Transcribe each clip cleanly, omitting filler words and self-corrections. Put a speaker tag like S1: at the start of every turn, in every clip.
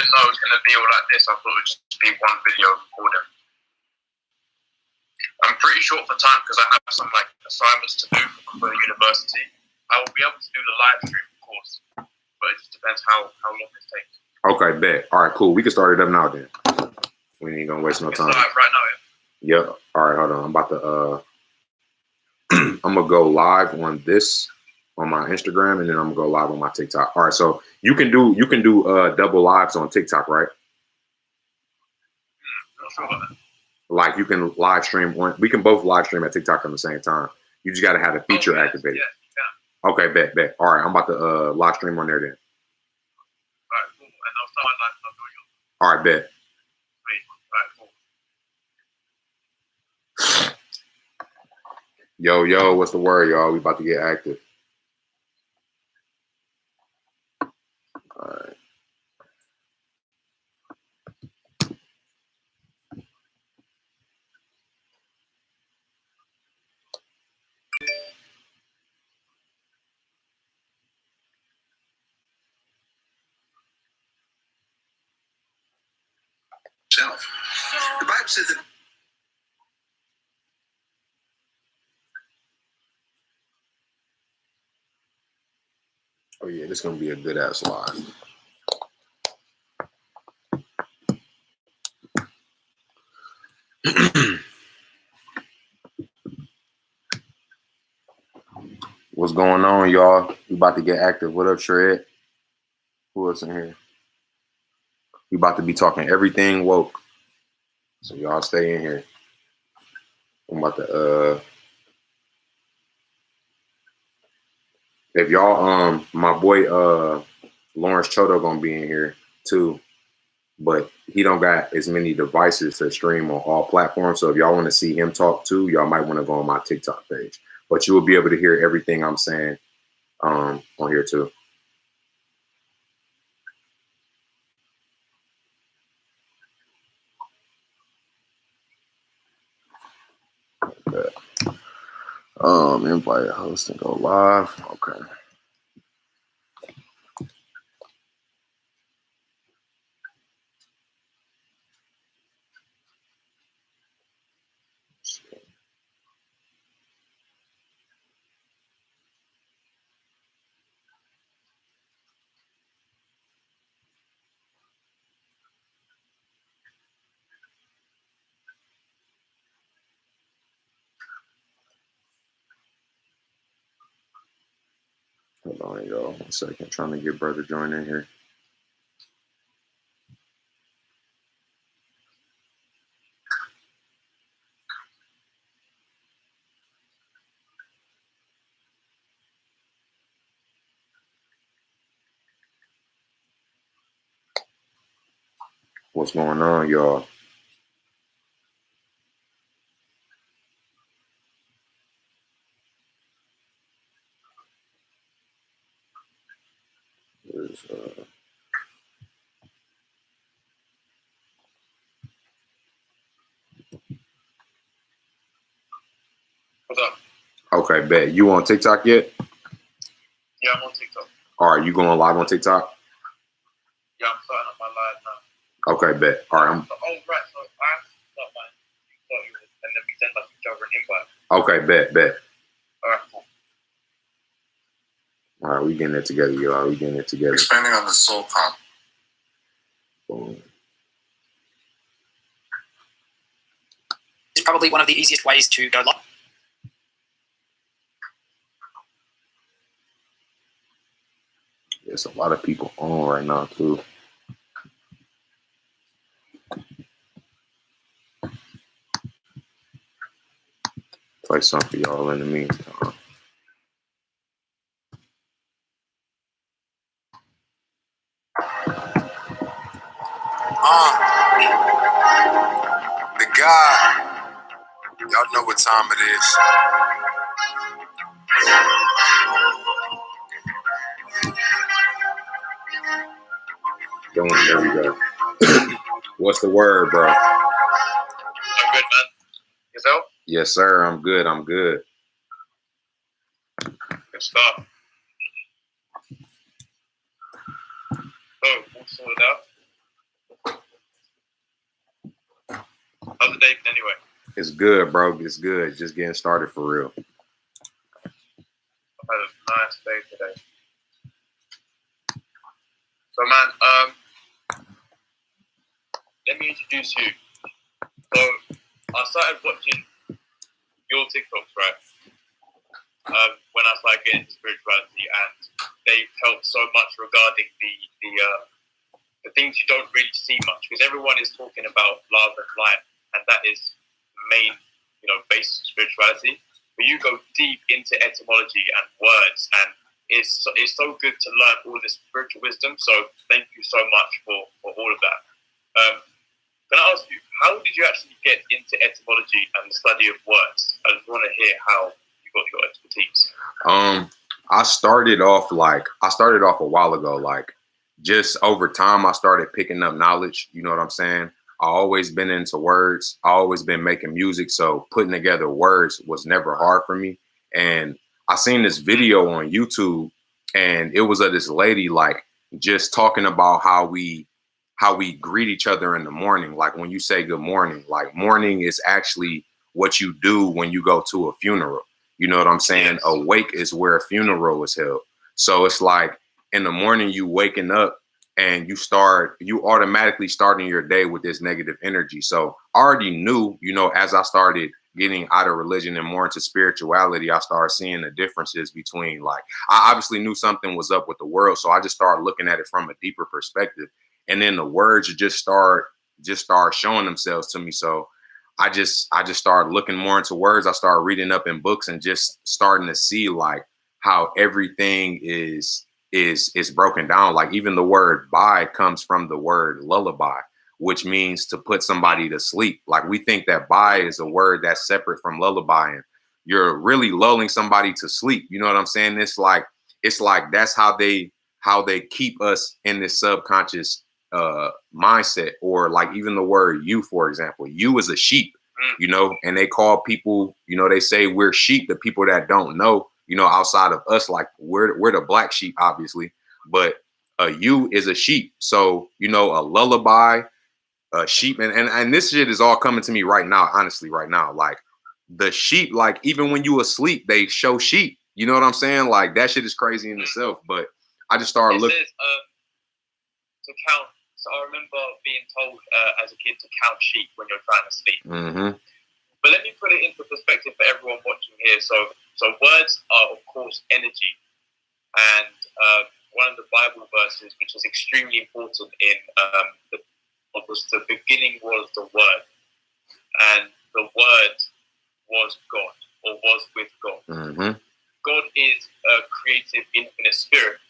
S1: didn't know it was going to be all like this. I thought it would just be one video recording. I'm pretty short for time because I have some like assignments to do for the university. I will be able to do the live stream, of course, but it just depends how long it takes. Okay, bet. All right, cool. We can start it up now then. We ain't gonna waste no time. Right now, yeah. Yep. All right, hold on. I'm about to I'm gonna go live on this on my Instagram, and then I'm gonna go live on my TikTok. All right, so you can do double lives on TikTok, right? Not sure about that. Like you can live stream one. We can both live stream at TikTok at the same time. You just got to have the feature activated. Yeah. Okay, bet. All right, I'm about to live stream on there then. All right, cool. And I'll start live. I'll do yours. All right, bet. Sweet. All right, cool. Yo, what's the word, y'all? We about to get active. All right. The Bible says that. Oh yeah, this is gonna be a good ass live. What's going on, y'all? We about to get active. What up, Shred? Who else in here? We about to be talking everything woke. So y'all stay in here. I'm about to if y'all my boy LAWRENCECHOTO gonna be in here too, but he don't got as many devices to stream on all platforms. So if y'all want to see him talk too, y'all might want to go on my TikTok page. But you will be able to hear everything I'm saying on here too. Okay. Invite host and go live. Okay. Hold on, y'all. 1 second. Trying to get brother join in here. What's going on, y'all? What's up? Okay, bet. You on TikTok yet? Yeah, I'm on TikTok. All right, you going live on TikTok? Yeah, I'm starting up my live now. Okay, bet. All right. So, right. So I start my TikTok and then we send like each other an invite. Okay, bet. All right, cool. All right, we getting it together, y'all. We getting it together. Expanding on the soul pop. Boom.
S2: It's probably one of the easiest ways to go live.
S1: There's a lot of people on right now too. Play something for y'all in the meantime. The God, y'all know what time it is. Boom, there we go. What's the word, bro? I'm good, man. Yourself? Yes, sir. I'm good. Good stuff. Oh, we'll sort it out. day anyway?
S3: It's good, bro. It's good. Just getting started for real.
S1: I've had a nice day today. So, man, let me introduce you. So, I started watching your TikToks, right? When I started getting into spirituality, and they helped so much regarding the things you don't really see much, because everyone is talking about love and light, and that is the main, basis of spirituality. But you go deep into etymology and words, and it's so good to learn all this spiritual wisdom. So thank you so much for all of that. Can I ask you, how did you actually get into etymology and the study of words? I just want to hear how you got your expertise.
S3: I started off a while ago, like just over time, I started picking up knowledge. You know what I'm saying? I always been into words. I always been making music. So putting together words was never hard for me. And I seen this video on YouTube, and it was of this lady, like just talking about how we greet each other in the morning. Like when you say good morning, like morning is actually what you do when you go to a funeral. You know what I'm saying?
S1: Yes.
S3: A wake is where a funeral is held. So it's like in the morning you waking up and you automatically starting your day with this negative energy. So I already knew, as I started getting out of religion and more into spirituality, I started seeing the differences between, like, I obviously knew something was up with the world. So I just started looking at it from a deeper perspective. And then the words just start showing themselves to me. So I just started looking more into words. I started reading up in books and just starting to see like how everything is broken down. Like even the word "bye" comes from the word lullaby, which means to put somebody to sleep. Like we think that "bye" is a word that's separate from lullaby, and you're really lulling somebody to sleep. You know what I'm saying? It's like that's how they keep us in this subconscious mindset. Or like even the word "you," for example, you is a sheep, and they call people, they say we're sheep, the people that don't know, outside of us, like we're the black sheep, obviously, but you is a sheep. So, a lullaby, a sheep, and this shit is all coming to me right now, honestly, right now. Like the sheep, like even when you asleep, they show sheep. You know what I'm saying? Like that shit is crazy in itself. But I just started looking
S1: to count. So I remember being told as a kid to count sheep when you're trying to sleep.
S3: Mm-hmm.
S1: But let me put it into perspective for everyone watching here. So words are, of course, energy. And one of the Bible verses, which is extremely important in the beginning was the Word. And the Word was God, or was with God.
S3: Mm-hmm.
S1: God is a creative, infinite spirit.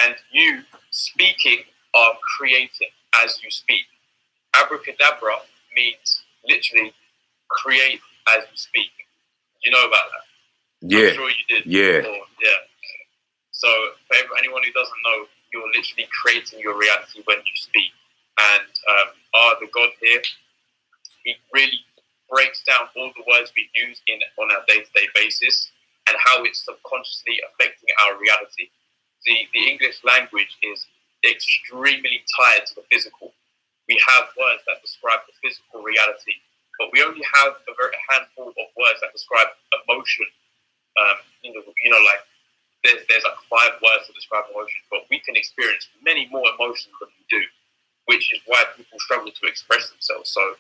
S1: And you speaking are creating as you speak. Abracadabra means literally create as you speak. You know about that?
S3: Yeah.
S1: I'm sure you did.
S3: Yeah.
S1: Before. Yeah. So for anyone who doesn't know, you're literally creating your reality when you speak. And the God here, he really breaks down all the words we use on a day-to-day basis and how it's subconsciously affecting our reality. The English language is extremely tied to the physical. We have words that describe the physical reality, but we only have a very handful of words that describe emotion. Like there's like 5 words to describe emotion, but we can experience many more emotions than we do, which is why people struggle to express themselves. So,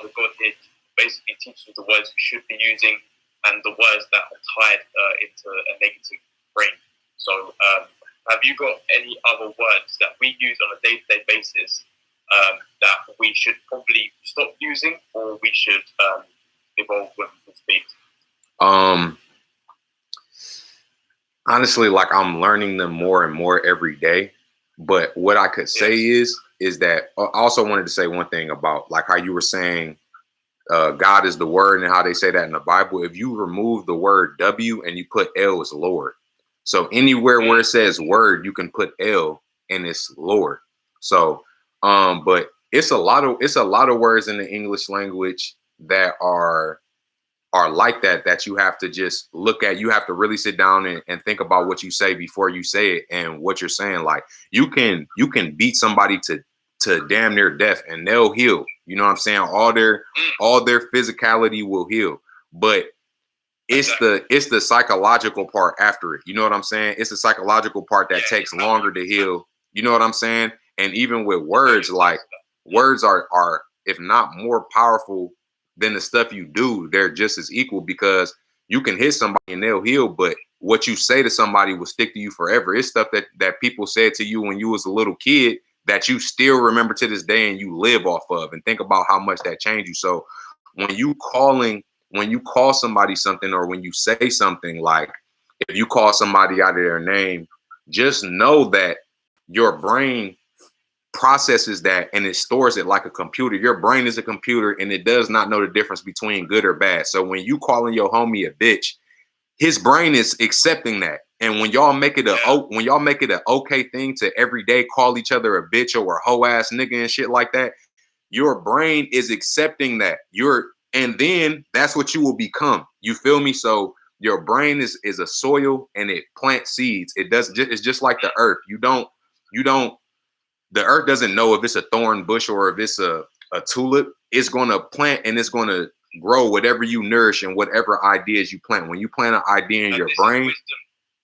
S1: the God here basically teaches you the words you should be using and the words that are tied into a negative frame. So, have you got any other words that we use on a day-to-day basis that we should probably stop using, or we should evolve when we speak?
S3: Honestly, like I'm learning them more and more every day. But what I could say is that I also wanted to say one thing about like how you were saying God is the word and how they say that in the Bible. If you remove the word W and you put L, it's Lord. So anywhere where it says word, you can put L and it's Lord. So, but it's a lot of words in the English language that are like that you have to just look at. You have to really sit down and think about what you say before you say it and what you're saying. Like you can beat somebody to to damn near death, and they'll heal. You know what I'm saying? All their physicality will heal, but it's the psychological part after it. You know what I'm saying? It's the psychological part that takes longer to heal. You know what I'm saying? And even with words, like words are if not more powerful than the stuff you do, they're just as equal, because you can hit somebody and they'll heal, but what you say to somebody will stick to you forever. It's stuff that people said to you when you was a little kid that you still remember to this day and you live off of, and think about how much that changed you. So when you call somebody something, or when you say something, like if you call somebody out of their name, just know that your brain processes that and it stores it like a computer. Your brain is a computer, and it does not know the difference between good or bad. So when you calling your homie a bitch, his brain is accepting that. And when y'all make it an okay thing to every day call each other a bitch or a hoe ass nigga and shit like that, your brain is accepting that. And then that's what you will become. You feel me? So your brain is a soil, and it plants seeds. It's just like the earth. The earth doesn't know if it's a thorn bush or if it's a tulip. It's going to plant, and it's going to grow whatever you nourish and whatever ideas you plant. When you plant an idea in your brain.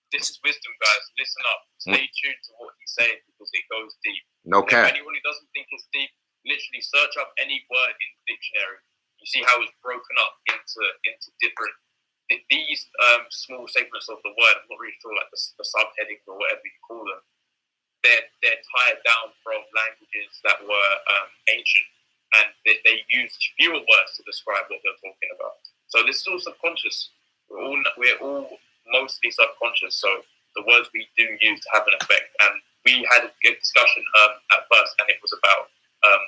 S1: This is wisdom, guys. Listen up. Stay tuned to what he's saying, because it goes deep.
S3: No cap.
S1: Anyone who doesn't think it's deep, literally search up any word in the dictionary. You see how it's broken up into different these small segments of the word. I'm not really sure, like the subheadings or whatever you call them. They're tied down from languages that were ancient, and they used fewer words to describe what they're talking about. So this is all subconscious. We're all mostly subconscious. So the words we do use have an effect. And we had a good discussion at first, and it was about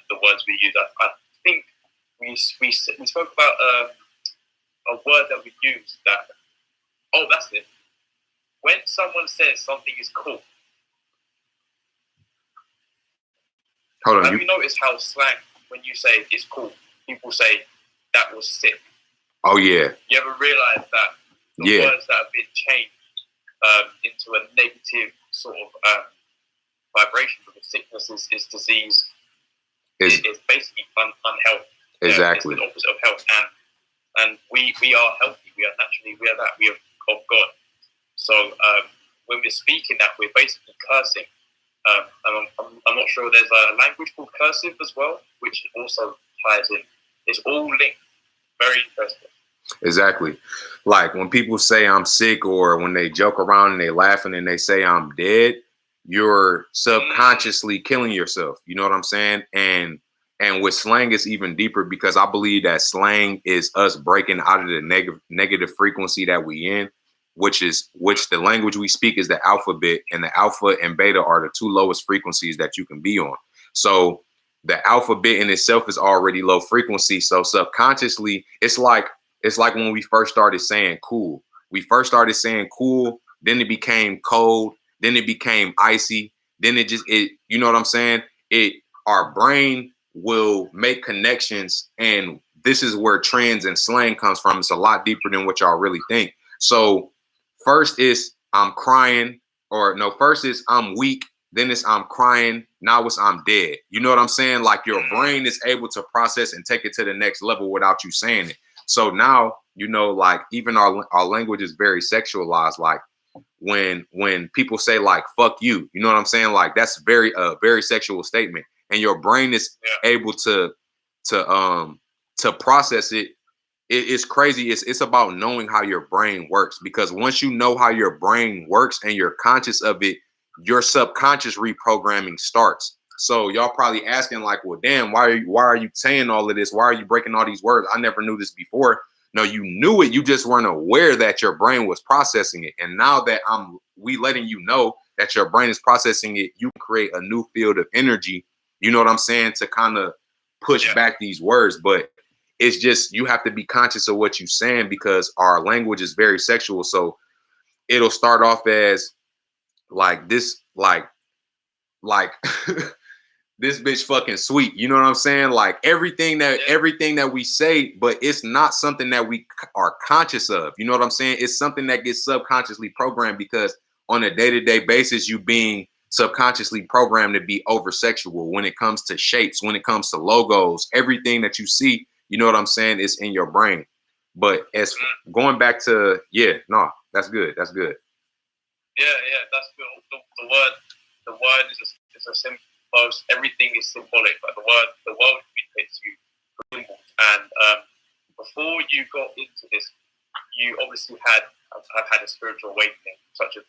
S1: the words we use. I think we spoke about a word that we use that. Oh, that's it. When someone says something is cool.
S3: Hold on.
S1: Have you noticed how slang, when you say it's cool, people say that was sick?
S3: Oh yeah.
S1: You ever realize that the words that have been changed into a negative sort of vibration, because sickness is disease, is basically unhealth.
S3: Exactly.
S1: It's the opposite of health, and we are healthy. We are that. We are of God. So when we're speaking that, we're basically cursing. And I'm not sure, there's a language called cursive as well, which also ties in. It's all linked. Very interesting.
S3: Exactly. Like when people say I'm sick, or when they joke around and they laughing and they say I'm dead, you're subconsciously killing yourself. You know what I'm saying? And with slang, it's even deeper, because I believe that slang is us breaking out of the negative frequency that we in, which the language we speak is the alphabet, and the alpha and beta are the two lowest frequencies that you can be on. So the alphabet in itself is already low frequency. So subconsciously, it's like when we first started saying cool. We first started saying cool, then it became cold, then it became icy, then it you know what I'm saying? Our brain will make connections, and this is where trends and slang comes from. It's a lot deeper than what y'all really think. So first is I'm crying, or no, first is I'm weak, then it's I'm crying, now it's I'm dead. You know what I'm saying? Like your brain is able to process and take it to the next level without you saying it. So now, you know, like even our language is very sexualized. Like when people say like fuck you, you know what I'm saying? Like that's very sexual statement, and your brain is able to process it. It's crazy. It's about knowing how your brain works, because once you know how your brain works and you're conscious of it, your subconscious reprogramming starts. So y'all probably asking like, well, damn, why are you saying all of this? Why are you breaking all these words? I never knew this before. No, you knew it. You just weren't aware that your brain was processing it. And now that we letting you know that your brain is processing it, you create a new field of energy. You know what I'm saying? To kind of push back these words. But it's just, you have to be conscious of what you're saying, because our language is very sexual. So it'll start off as like this, like this bitch fucking sweet. You know what I'm saying? Like everything that we say, but it's not something that we are conscious of. You know what I'm saying? It's something that gets subconsciously programmed, because on a day-to-day basis, you being subconsciously programmed to be over sexual when it comes to shapes, when it comes to logos, everything that you see, you know what I'm saying, is in your brain. But as going back to, that's good. That's good.
S1: Yeah, that's good. The word is a symbol. Everything is symbolic, but the world communicates you symbols. And before you got into this, you obviously have had a spiritual awakening, such as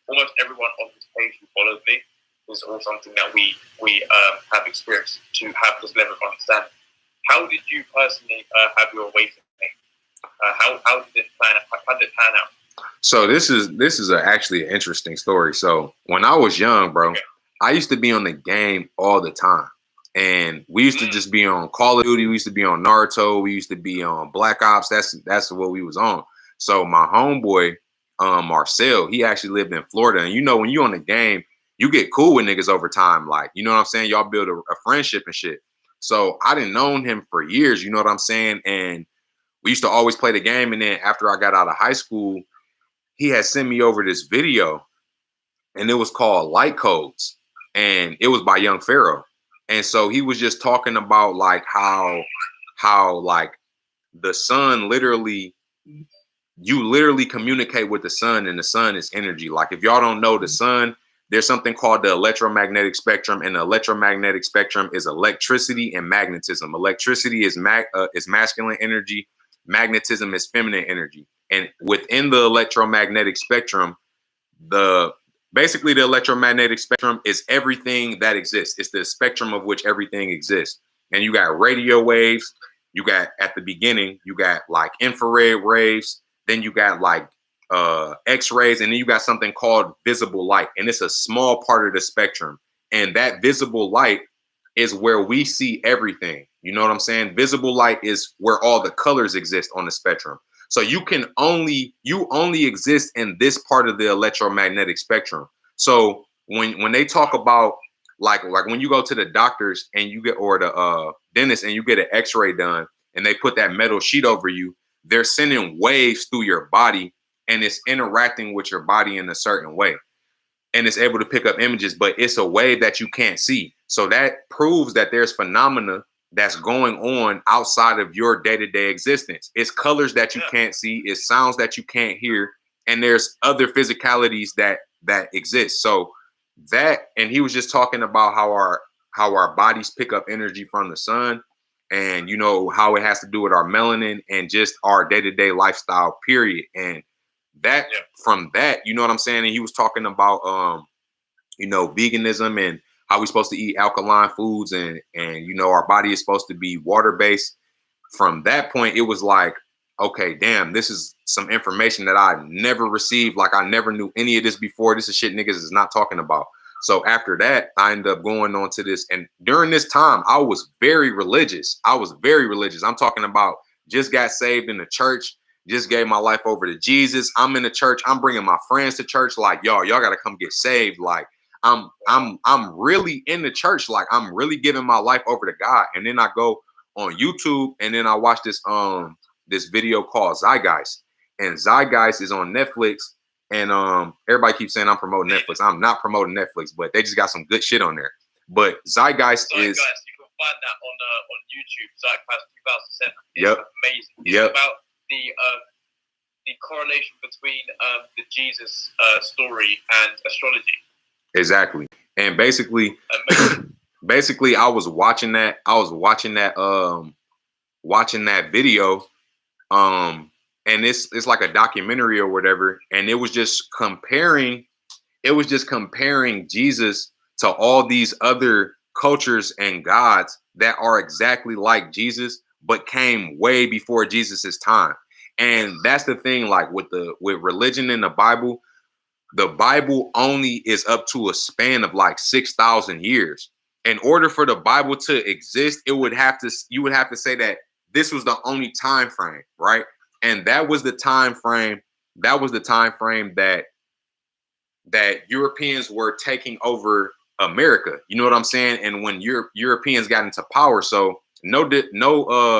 S1: almost everyone on this page who follows me. Is all something that we have experienced to have this level of understanding. How did you personally have your awakening? How did it plan? How did it pan out?
S3: So this is actually an interesting story. So when I was young, bro, I used to be on the game all the time. And we used to just be on Call of Duty. We used to be on Naruto. We used to be on Black Ops. That's what we was on. So my homeboy, Marcel, he actually lived in Florida. And you know, when you on the game, you get cool with niggas over time. Like, you know what I'm saying? Y'all build a friendship and shit. So I didn't known him for years, you know what I'm saying? And we used to always play the game. And then after I got out of high school, he had sent me over this video, and it was called Light Codes, and it was by Young Pharaoh. And so he was just talking about like how like the sun literally, you literally communicate with the sun, and the sun is energy. Like, if y'all don't know the sun, there's something called the electromagnetic spectrum, and the electromagnetic spectrum is electricity and magnetism. Electricity is masculine energy. Magnetism is feminine energy. And within the electromagnetic spectrum, basically the electromagnetic spectrum is everything that exists. It's the spectrum of which everything exists. And you got radio waves. You got, at the beginning, you got like infrared waves. Then you got like X-rays. And then you got something called visible light. And it's a small part of the spectrum. And that visible light is where we see everything. You know what I'm saying? Visible light is where all the colors exist on the spectrum. So you only exist in this part of the electromagnetic spectrum. So when they talk about like when you go to the doctors and you get, or the dentist, and you get an X-ray done, and they put that metal sheet over you, they're sending waves through your body, and it's interacting with your body in a certain way, and it's able to pick up images, but it's a wave that you can't see. So that proves that there's phenomena that's going on outside of your day-to-day existence. It's colors that you can't see, it's sounds that you can't hear, and there's other physicalities that exist. So that, and he was just talking about how our bodies pick up energy from the sun, and you know how it has to do with our melanin and just our day-to-day lifestyle, period. And that from that, you know what I'm saying? And he was talking about you know, veganism and how we're supposed to eat alkaline foods, and you know, our body is supposed to be water-based. From that point, it was like, okay, damn, this is some information that I never received. Like, I never knew any of this before. This is shit niggas is not talking about. So after that, I ended up going on to this. And during this time, I was very religious. I'm talking about just got saved in the church, just gave my life over to Jesus. I'm in the church. I'm bringing my friends to church. Like, y'all got to come get saved. Like, I'm really in the church. Like, I'm really giving my life over to God. And then I go on YouTube, and then I watch this video called Zeitgeist, and Zeitgeist is on Netflix. And everybody keeps saying I'm promoting Netflix. I'm not promoting Netflix, but they just got some good shit on there. But Zeitgeist is,
S1: you can find that on YouTube. Zeitgeist 2007. It's amazing. It's about the correlation between the Jesus story and astrology.
S3: Exactly. And basically I was watching that video, and it's like a documentary or whatever, and it was just comparing Jesus to all these other cultures and gods that are exactly like Jesus but came way before Jesus's time. And that's the thing, like with religion in the Bible only is up to a span of like 6,000 years. In order for the Bible to exist, you would have to say that this was the only time frame, right? And that was the time frame that Europeans were taking over America. You know what I'm saying? And when Europeans got into power, so no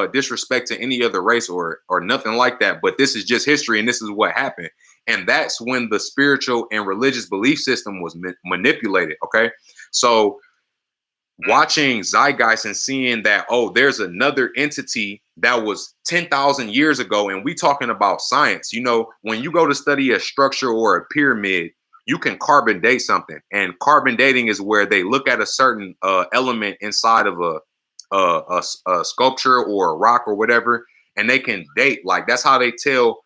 S3: disrespect to any other race or nothing like that, but this is just history, and this is what happened. And that's when the spiritual and religious belief system was manipulated. Okay. So watching Zeitgeist and seeing that, oh, there's another entity that was 10,000 years ago. And we talking about science. You know, when you go to study a structure or a pyramid, you can carbon date something. And carbon dating is where they look at a certain element inside of a sculpture or a rock or whatever, and they can date. Like, that's how they tell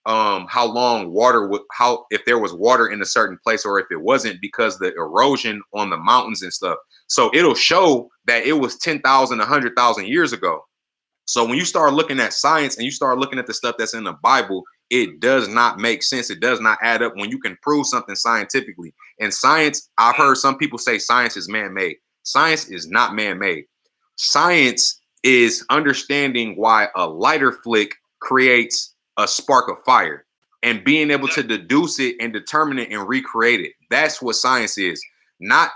S3: how long water would, how, if there was water in a certain place or if it wasn't, because the erosion on the mountains and stuff. So it'll show that it was 10,000, 100,000 years ago. So when you start looking at science and you start looking at the stuff that's in the Bible, it does not make sense. It does not add up when you can prove something scientifically. And science, I've heard some people say science is man-made. Science is not man-made. Science is understanding why a lighter flick creates a spark of fire and being able to deduce it and determine it and recreate it. That's what science is. Not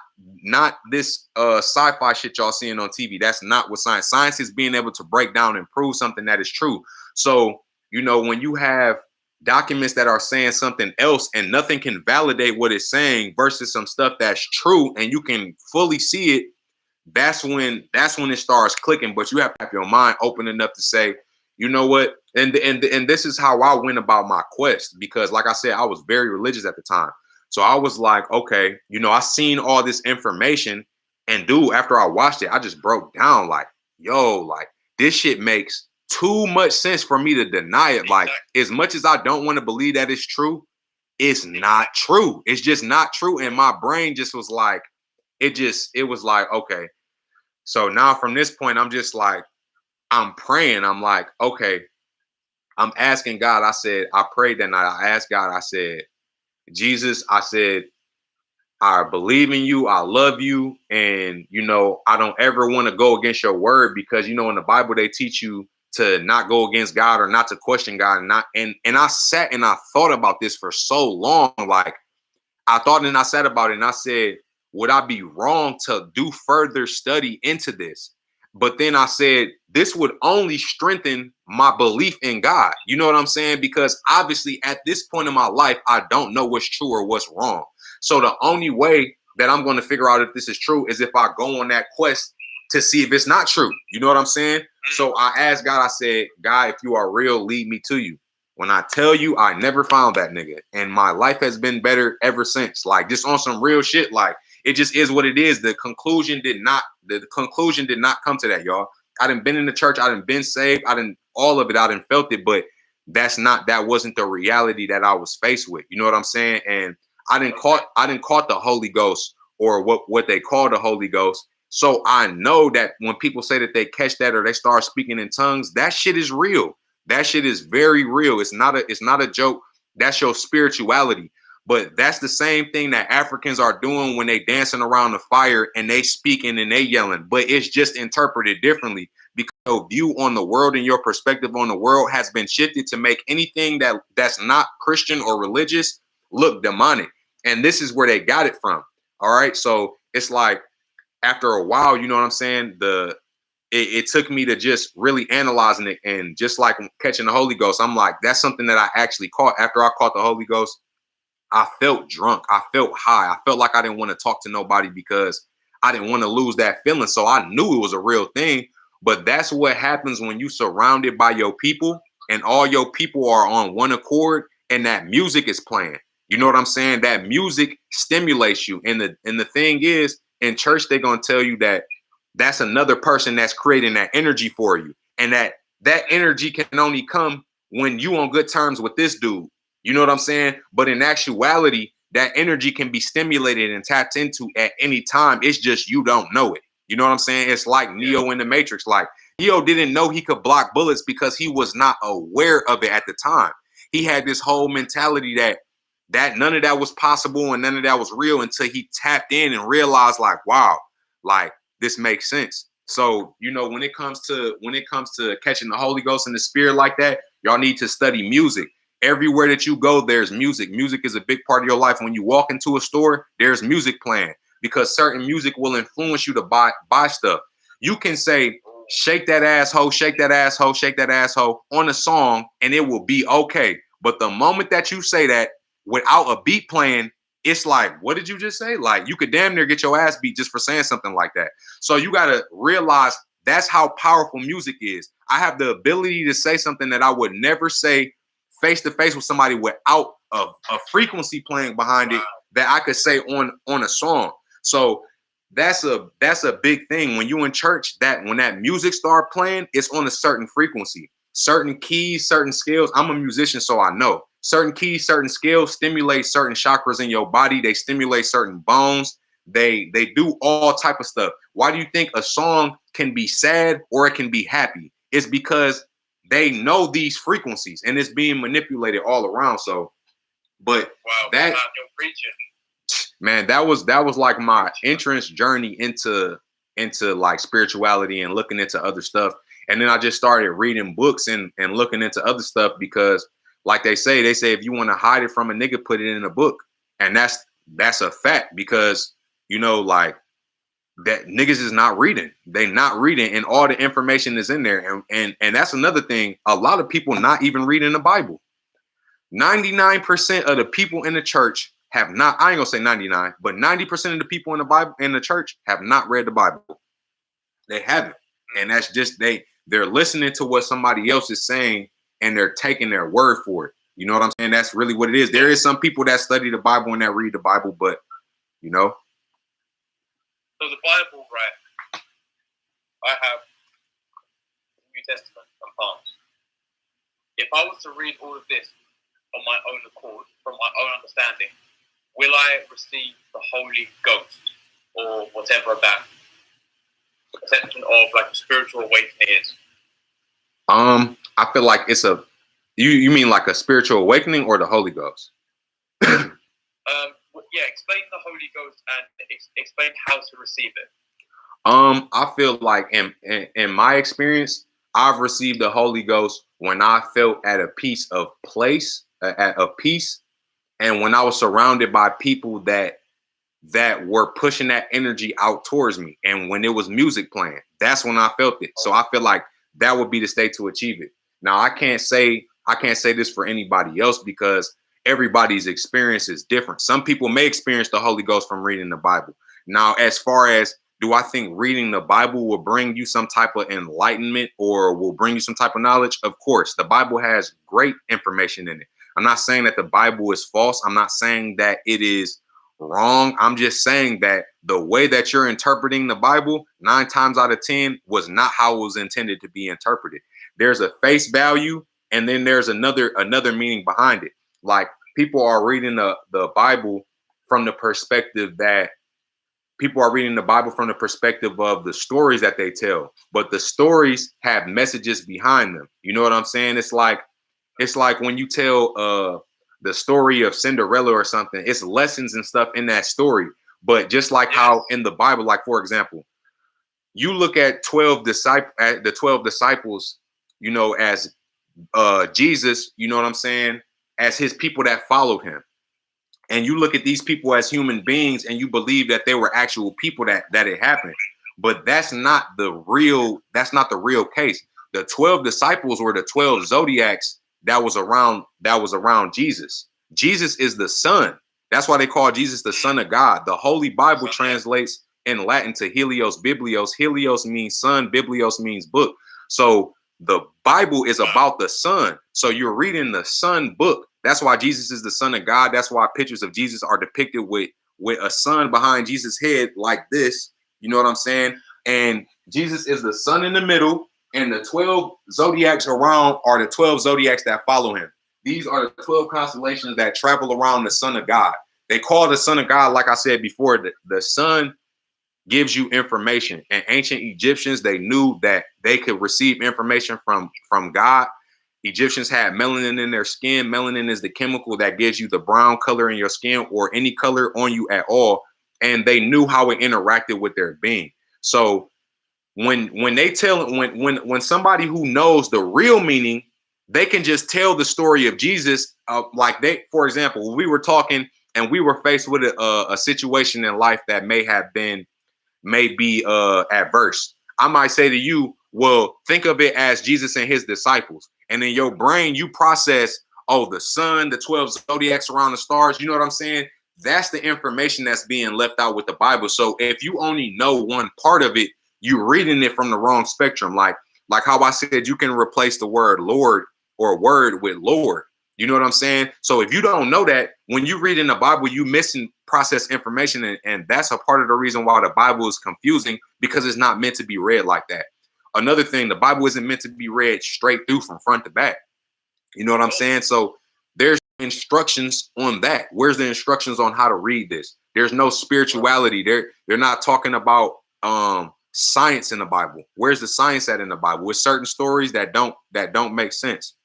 S3: this sci-fi shit y'all seeing on TV. That's not what science is. Being able to break down and prove something that is true. So, you know, when you have documents that are saying something else and nothing can validate what it's saying versus some stuff that's true and you can fully see it, that's when it starts clicking. But you have to have your mind open enough to say, you know what? And this is how I went about my quest, because like I said, I was very religious at the time. So I was like, okay, you know, I seen all this information, and dude, after I watched it, I just broke down like, yo, like this shit makes too much sense for me to deny it. Like, as much as I don't want to believe that it's true, it's not true. It's just not true. And my brain just was like, it was like, okay. So now from this point, I'm just like, I'm praying. I'm like, okay, I'm asking God. I said, I prayed that night. I asked God, I said, Jesus, I said, I believe in you. I love you. And, you know, I don't ever want to go against your word, because, you know, in the Bible, they teach you to not go against God or not to question God. And I sat and I thought about this for so long. Like, I thought and I sat about it and I said, would I be wrong to do further study into this? But then I said, this would only strengthen my belief in God. You know what I'm saying? Because obviously at this point in my life, I don't know what's true or what's wrong. So the only way that I'm going to figure out if this is true is if I go on that quest to see if it's not true. You know what I'm saying? So I asked God, I said, God, if you are real, lead me to you. When I tell you, I never found that nigga. And my life has been better ever since. Like, just on some real shit. Like, it just is what it is. The conclusion did not come to that, y'all. I done been in the church. I done been saved. All of it. I done felt it. But that wasn't the reality that I was faced with. You know what I'm saying? And I didn't caught the Holy Ghost, or what they call the Holy Ghost. So I know that when people say that they catch that or they start speaking in tongues, that shit is real. That shit is very real. It's not a joke. That's your spirituality. But that's the same thing that Africans are doing when they dancing around the fire and they speaking and they yelling. But it's just interpreted differently, because your view on the world and your perspective on the world has been shifted to make anything that's not Christian or religious look demonic. And this is where they got it from. All right. So it's like, after a while, you know what I'm saying? It took me to just really analyzing it, and just like catching the Holy Ghost, I'm like, that's something that I actually caught. After I caught the Holy Ghost, I felt drunk. I felt high. I felt like I didn't want to talk to nobody because I didn't want to lose that feeling. So I knew it was a real thing. But that's what happens when you surrounded by your people and all your people are on one accord and that music is playing. You know what I'm saying? That music stimulates you. And the thing is, in church, they're going to tell you that that's another person that's creating that energy for you. And that energy can only come when you on good terms with this dude. You know what I'm saying? But in actuality, that energy can be stimulated and tapped into at any time. It's just you don't know it. You know what I'm saying? It's like Neo in the Matrix. Like, Neo didn't know he could block bullets because he was not aware of it at the time. He had this whole mentality that none of that was possible and none of that was real until he tapped in and realized, like, wow, like, this makes sense. So, you know, when it comes to catching the Holy Ghost and the Spirit like that, y'all need to study music. Everywhere that you go, there's music. Music is a big part of your life. When you walk into a store, there's music playing, because certain music will influence you to buy stuff. You can say, shake that asshole, shake that asshole, shake that asshole on a song, and it will be okay. But the moment that you say that without a beat playing, it's like, what did you just say? Like, you could damn near get your ass beat just for saying something like that. So you got to realize that's how powerful music is. I have the ability to say something that I would never say face to face with somebody without a frequency playing behind it that I could say on a song. So that's a big thing when you in church, that when that music start playing, it's on a certain frequency, certain keys, certain scales. I'm a musician, so I know certain keys, certain scales stimulate certain chakras in your body. They stimulate certain bones. They do all type of stuff. Why do you think a song can be sad or it can be happy? It's because they know these frequencies and it's being manipulated all around. So, but that, man, that was like my entrance journey into like spirituality and looking into other stuff. And then I just started reading books and looking into other stuff because, like they say if you want to hide it from a nigga, put it in a book. And that's a fact because, you know, like that niggas is not reading. They not reading, and all the information is in there. And that's another thing. A lot of people not even reading the Bible. 99% of the people in the church have not, I ain't gonna say 99, but 90% of the people in the Bible in the church have not read the Bible. They haven't. And that's just they're listening to what somebody else is saying and they're taking their word for it. You know what I'm saying? That's really what it is. There is some people that study the Bible and that read the Bible, but you know.
S1: So the Bible, right? I have the New Testament and Psalms. If I was to read all of this on my own accord, from my own understanding, will I receive the Holy Ghost or whatever that perception of like a spiritual awakening is?
S3: I feel like it's you mean like a spiritual awakening or the Holy Ghost?
S1: Yeah, explain the Holy Ghost and explain how to receive it.
S3: I feel like in my experience, I've received the Holy Ghost when I felt at a peace of peace, and when I was surrounded by people that were pushing that energy out towards me, and when it was music playing, that's when I felt it. So I feel like that would be the state to achieve it. Now I can't say this for anybody else because everybody's experience is different. Some people may experience the Holy Ghost from reading the Bible. Now, as far as do I think reading the Bible will bring you some type of enlightenment or will bring you some type of knowledge? Of course, the Bible has great information in it. I'm not saying that the Bible is false. I'm not saying that it is wrong. I'm just saying that the way that you're interpreting the Bible 9 times out of 10 was not how it was intended to be interpreted. There's a face value and then there's another meaning behind it. Like people are reading the Bible from the perspective that of the stories that they tell, but the stories have messages behind them. You know what I'm saying? It's like when you tell the story of Cinderella or something, it's lessons and stuff in that story. But just like how in the Bible, like for example, you look at the 12 disciples, you know, as Jesus, you know what I'm saying, as his people that followed him. And you look at these people as human beings and you believe that they were actual people that it happened. But that's not the real case. The 12 disciples were the 12 zodiacs that was around Jesus. Jesus is the son. That's why they call Jesus the Son of God. The Holy Bible translates in Latin to Helios Biblios. Helios means son, Biblios means book. So the Bible is about the Son. So you're reading the Son book. That's why Jesus is the Son of God. That's why pictures of Jesus are depicted with a sun behind Jesus' head like this. You know what I'm saying? And Jesus is the sun in the middle, and the 12 zodiacs around are the 12 zodiacs that follow him. These are the 12 constellations that travel around the Son of God. They call the Son of God, like I said before, the sun gives you information. And ancient Egyptians, they knew that they could receive information from God. Egyptians had melanin in their skin. Melanin is the chemical that gives you the brown color in your skin or any color on you at all. And they knew how it interacted with their being. So when somebody who knows the real meaning, they can just tell the story of Jesus. For example, when we were talking and we were faced with a situation in life that may be adverse, I might say to you, well, think of it as Jesus and his disciples. And in your brain, you process, oh, the sun, the 12 zodiacs around the stars. You know what I'm saying? That's the information that's being left out with the Bible. So if you only know one part of it, you're reading it from the wrong spectrum. Like how I said, you can replace the word Lord or word with Lord. You know what I'm saying? So if you don't know that, when you read in the Bible, you missing processed information. And that's a part of the reason why the Bible is confusing, because it's not meant to be read like that. Another thing, the Bible isn't meant to be read straight through from front to back. You know what I'm saying? So there's instructions on that. Where's the instructions on how to read this? There's no spirituality. They're not talking about science in the Bible. Where's the science at in the Bible? With certain stories that don't make sense.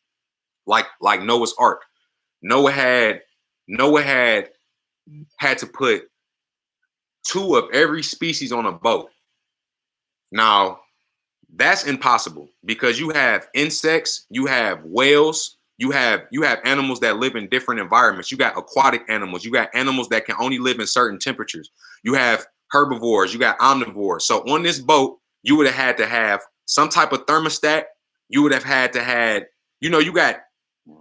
S3: Like Noah's Ark. Noah had to put 2 of every species on a boat. Now, that's impossible, because you have insects, you have whales, you have animals that live in different environments. You got aquatic animals, you got animals that can only live in certain temperatures. You have herbivores, you got omnivores. So on this boat, you would have had to have some type of thermostat. You would have had to had, you got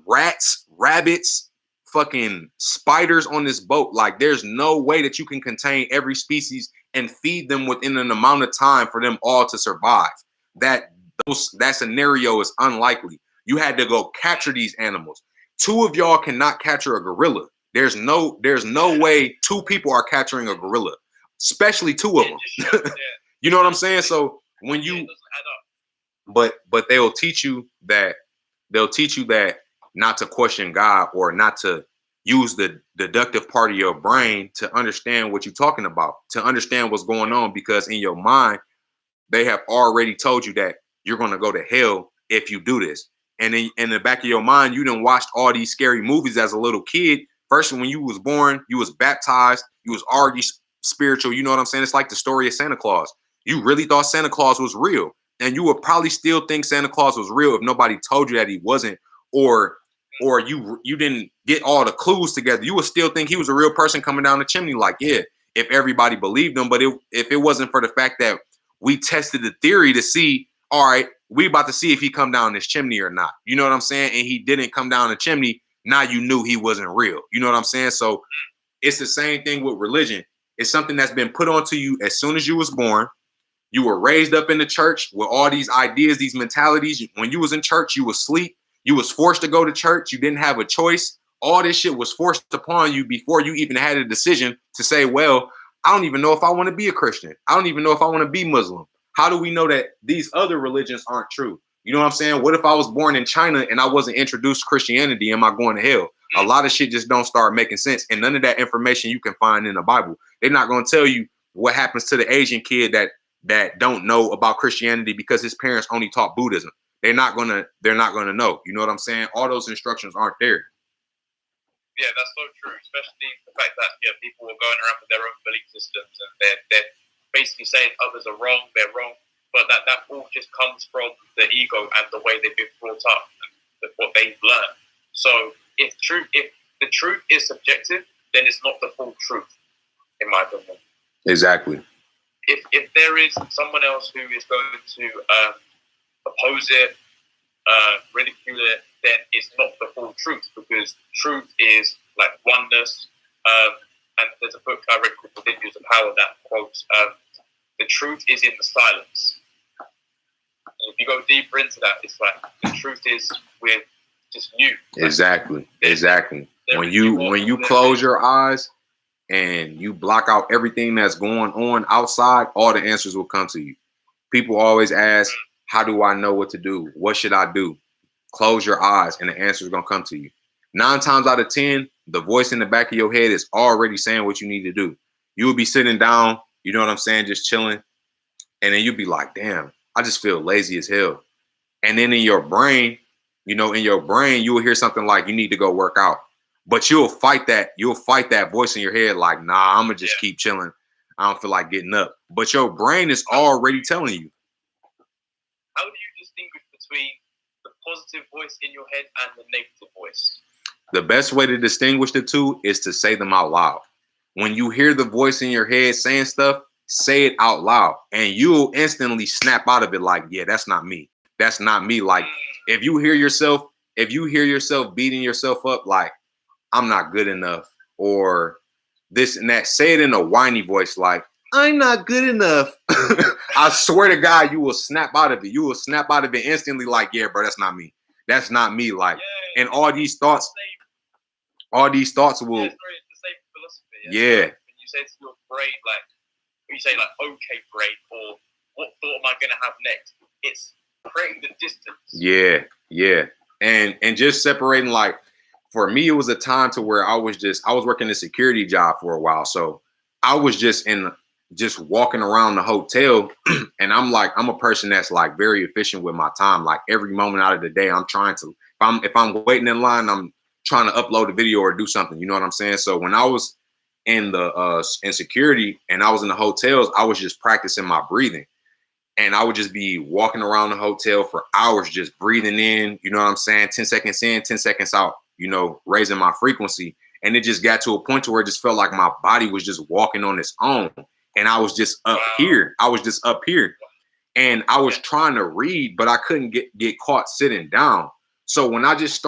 S3: rats, rabbits, fucking spiders on this boat. Like, there's no way that you can contain every species and feed them within an amount of time for them all to survive. That scenario is unlikely. You had to go capture these animals. 2 of y'all cannot capture a gorilla. There's no way 2 people are capturing a gorilla, especially 2 of them. You know what I'm saying? So when you, but they'll teach you that not to question God, or not to use the deductive part of your brain to understand what you're talking about, to understand what's going on, because in your mind, they have already told you that you're going to go to hell if you do this. And in the back of your mind, you done watched all these scary movies as a little kid. First, when you was born, you was baptized, you was already spiritual. You know what I'm saying? It's like the story of Santa Claus. You really thought Santa Claus was real. And you would probably still think Santa Claus was real if nobody told you that he wasn't, or you didn't get all the clues together. You would still think he was a real person coming down the chimney. Like, yeah, if everybody believed him. But if it wasn't for the fact that we tested the theory to see, all right, we about to see if he come down this chimney or not. You know what I'm saying? And he didn't come down the chimney. Now you knew he wasn't real. You know what I'm saying? So it's the same thing with religion. It's something that's been put onto you as soon as you was born. You were raised up in the church with all these ideas, these mentalities. When you was in church, you was asleep. You was forced to go to church. You didn't have a choice. All this shit was forced upon you before you even had a decision to say, well, I don't even know if I want to be a Christian. I don't even know if I want to be Muslim. How do we know that these other religions aren't true? You know what I'm saying? What if I was born in China and I wasn't introduced to Christianity? Am I going to hell? A lot of shit just don't start making sense. And none of that information you can find in the Bible. They're not going to tell you what happens to the Asian kid that don't know about Christianity because his parents only taught Buddhism. They're not gonna know. You know what I'm saying? All those instructions aren't there.
S1: Yeah, that's so true. Especially the fact that people are going around with their own belief systems, and they're basically saying others are wrong, they're wrong. But that all just comes from the ego and the way they've been brought up and what they've learned. So if the truth is subjective, then it's not the full truth, in my opinion.
S3: Exactly.
S1: If there is someone else who is going to oppose it, ridicule it, then it's not the full truth, because truth is like oneness. And there's a book I read called The Vineyards of Power that quotes, the truth is in the silence. And if you go deeper into that, it's like the truth is with just you.
S3: Exactly. When you close your eyes and you block out everything that's going on outside, all the answers will come to you. People always ask, how do I know what to do? What should I do? Close your eyes and the answer is going to come to you. 9 times out of 10, the voice in the back of your head is already saying what you need to do. You will be sitting down, you know what I'm saying, just chilling. And then you'll be like, damn, I just feel lazy as hell. And then in your brain, you will hear something like, you need to go work out. But you'll fight that voice in your head like, nah, I'm going to just keep chilling. I don't feel like getting up. But your brain is already telling you.
S1: How do you distinguish between the positive voice in your head and the negative voice?
S3: The best way to distinguish the two is to say them out loud. When you hear the voice in your head saying stuff, say it out loud. And you'll instantly snap out of it like, yeah, that's not me. That's not me. Like, if you hear yourself if you hear yourself beating yourself up, like, I'm not good enough, or this and that, say it in a whiny voice, like, I'm not good enough. I swear to God, you will snap out of it. You will snap out of it instantly, like, yeah, bro, that's not me. That's not me. Like, and all these thoughts will. Yeah, it's the
S1: same philosophy.
S3: Yeah.
S1: When you say to your brain, like, when you say, like, okay, brain, or what thought am I going to have next? It's creating the distance.
S3: Yeah, yeah. And just separating, like, for me, it was a time to where I was working a security job for a while. So I was just walking around the hotel and I'm a person that's like very efficient with my time. Like every moment out of the day, I'm trying to, if I'm waiting in line, I'm trying to upload a video or do something. You know what I'm saying? So when I was in security and I was in the hotels, I was just practicing my breathing. And I would just be walking around the hotel for hours, just breathing in, you know what I'm saying? 10 seconds in, 10 seconds out, you know, raising my frequency. And it just got to a point to where it just felt like my body was just walking on its own. And I was just up here. I was just up here. And I was trying to read, but I couldn't get caught sitting down. So when I just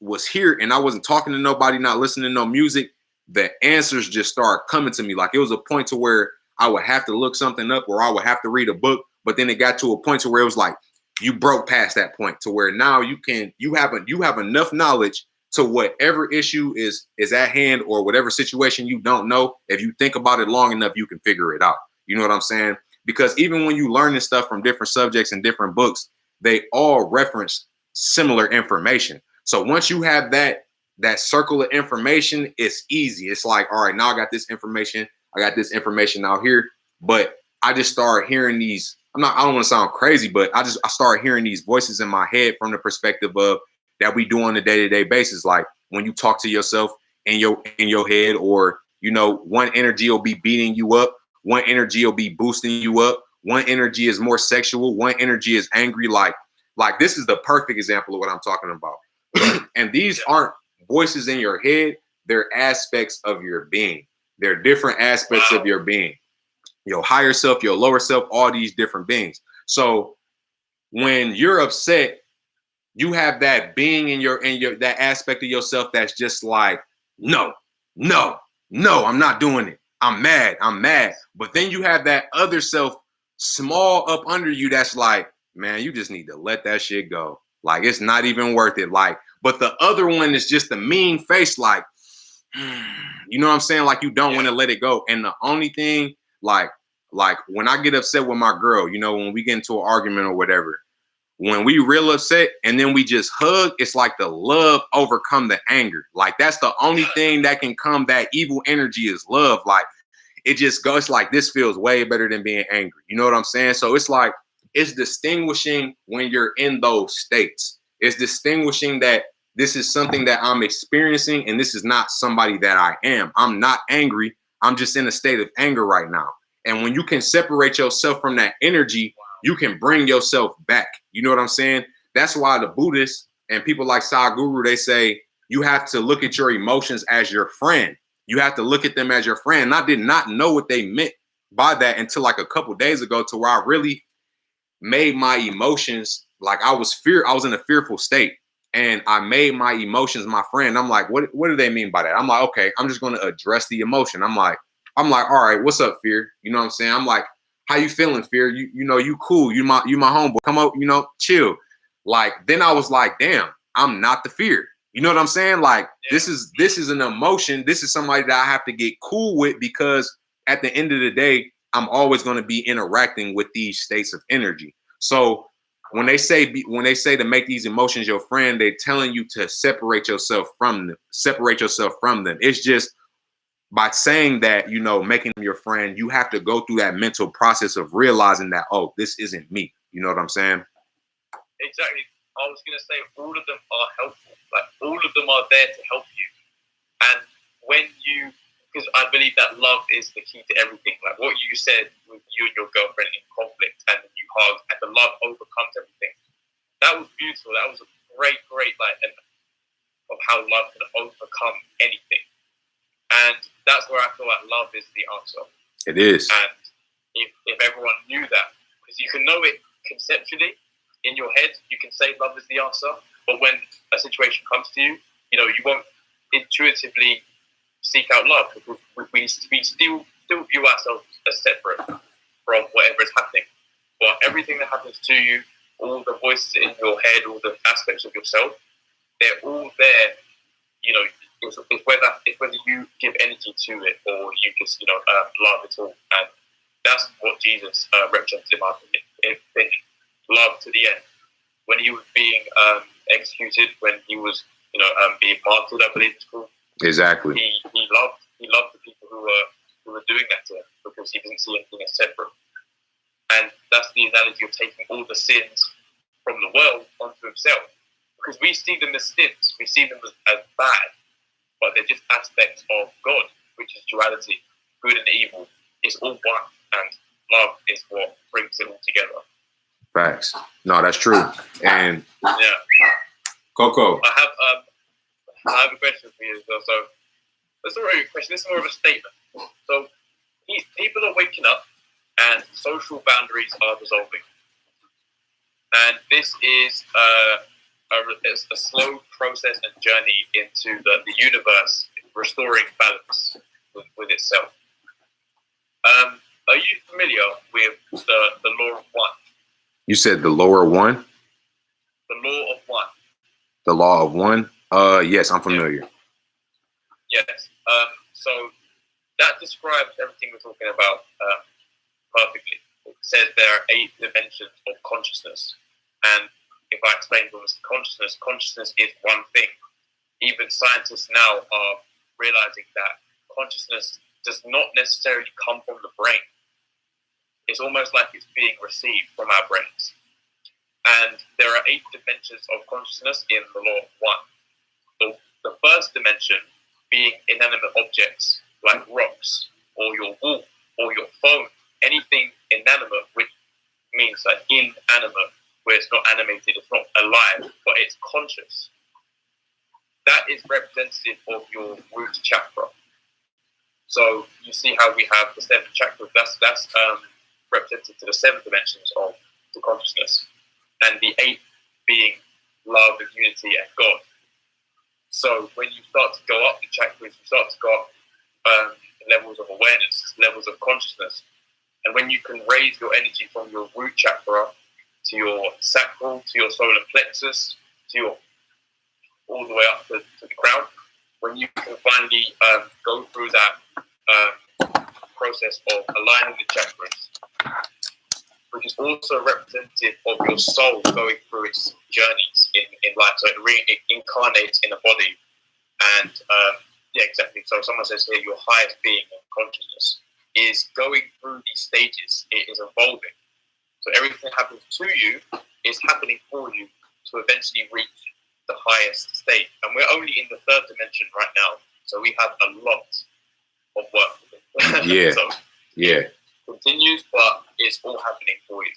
S3: was here and I wasn't talking to nobody, not listening to no music, the answers just started coming to me. Like it was a point to where I would have to look something up or I would have to read a book. But then it got to a point to where it was like, you broke past that point to where now you have enough knowledge to whatever issue is at hand or whatever situation you don't know. If you think about it long enough, you can figure it out. You know what I'm saying? Because even when you learn this stuff from different subjects and different books, they all reference similar information. So once you have that circle of information, it's easy. It's like, all right, now I got this information out here, but I just started hearing these. I don't want to sound crazy, but I started hearing these voices in my head from the perspective of that we do on a day-to-day basis. Like when you talk to yourself in your head, or, you know, one energy will be beating you up. One energy will be boosting you up. One energy is more sexual. One energy is angry. Like this is the perfect example of what I'm talking about. And these aren't voices in your head. They're aspects of your being. They're different aspects of your being. Your higher self, your lower self, all these different beings. So when you're upset, you have that being in your that aspect of yourself that's just like, no, I'm not doing it. I'm mad. But then you have that other self small up under you that's like, man, you just need to let that shit go. Like it's not even worth it. Like, but the other one is just a mean face, like, you know what I'm saying? Like you don't want to let it go. And the only thing, like when I get upset with my girl, you know, when we get into an argument or whatever, when we real upset and then we just hug, it's like the love overcome the anger. Like that's the only thing that can come, that evil energy is love. Like it just goes like, this feels way better than being angry. You know what I'm saying? So it's like, it's distinguishing when you're in those states. It's distinguishing that this is something that I'm experiencing and this is not somebody that I am. I'm not angry. I'm just in a state of anger right now. And when you can separate yourself from that energy, you can bring yourself back. You know what I'm saying? That's why the Buddhists and people like Sadhguru, they say you have to look at your emotions as your friend. You have to look at them as your friend. And I did not know what they meant by that until like a couple days ago, to where I really made my emotions, like I was in a fearful state. And I made my emotions my friend. I'm like, what do they mean by that? I'm like, okay, I'm just going to address the emotion. I'm like, all right, what's up, fear? You know what I'm saying? I'm like, how you feeling, fear? You know, you cool. You my homeboy. Come up, you know, chill. Like, then I was like, damn, I'm not the fear. You know what I'm saying? Like, this is an emotion. This is somebody that I have to get cool with, because at the end of the day, I'm always going to be interacting with these states of energy. So when they say to make these emotions your friend, they're telling you to separate yourself from them. It's just by saying that, you know, making them your friend, you have to go through that mental process of realizing that, oh, this isn't me. You know what I'm saying?
S1: Exactly. I was going to say all of them are helpful. Like all of them are there to help you. And when you, because I believe that love is the key to everything. Like what you said with you and your girlfriend in conflict, and you hug, and the love overcomes everything. That was beautiful. That was a great, like, of how love can overcome anything. And that's where I feel like love is the answer.
S3: It is.
S1: And if everyone knew that, because you can know it conceptually in your head, you can say love is the answer. But when a situation comes to you, you know, you won't intuitively seek out love, because we still view ourselves as separate from whatever is happening. But everything that happens to you, all the voices in your head, all the aspects of yourself, they're all there. You know, it's whether you give energy to it or you just, you know, love it all. And that's what Jesus represented in my opinion. Love to the end. When he was being executed, when he was, you know, being martyred, I believe it's called.
S3: Exactly.
S1: He loved the people who were doing that to him, because he didn't see anything as separate. And that's the analogy of taking all the sins from the world onto himself. Because we see them as sins, we see them as bad, but they're just aspects of God, which is duality, good and evil. It's all one, and love is what brings it all together.
S3: Facts. No, that's true. And
S1: yeah,
S3: Coco,
S1: I have a question for you as well. So that's not really a question. This is more of a statement. So people are waking up, and social boundaries are dissolving, and this is a slow process and journey into the universe restoring balance with itself. Are you familiar with the law of one?
S3: You said the lower one?
S1: The law of one.
S3: The law of one? Yes, I'm familiar.
S1: Yes. So that describes everything we're talking about perfectly. It says there are 8 dimensions of consciousness. And if I explain to us consciousness is one thing. Even scientists now are realizing that consciousness does not necessarily come from the brain. It's almost like it's being received from our brains. And there are 8 dimensions of consciousness in the law of one. The first dimension being inanimate objects like rocks, or your wall, or your phone, anything inanimate, which means like inanimate, where it's not animated, it's not alive, but it's conscious. That is representative of your root chakra. So you see how we have the 7 chakras. That's represented to the 7 dimensions of the consciousness, and the 8 being love and unity and God. So when you start to go up the chakras, you start to go up levels of awareness, levels of consciousness, and when you can raise your energy from your root chakra to your sacral, to your solar plexus, to your all the way up to the crown, when you can finally go through that process of aligning the chakras, which is also representative of your soul going through its journeys in life. So it incarnates in a body. And yeah, exactly. So someone says here, your highest being of consciousness is going through these stages. It is evolving. So everything that happens to you is happening for you to eventually reach the highest state. And we're only in the 3rd dimension right now. So we have a lot of work to do.
S3: Yeah.
S1: So
S3: yeah.
S1: It continues, but it's all happening for you.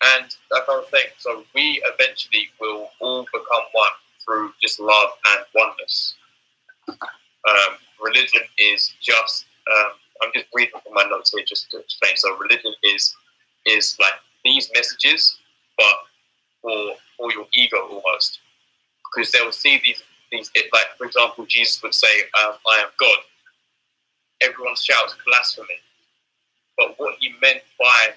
S1: And like I was saying, so we eventually will all become one through just love and oneness. Religion is just, I'm just reading from my notes here just to explain. So religion is like these messages, but for your ego almost. Because they will see these like, for example, Jesus would say, I am God. Everyone shouts blasphemy. But what he meant by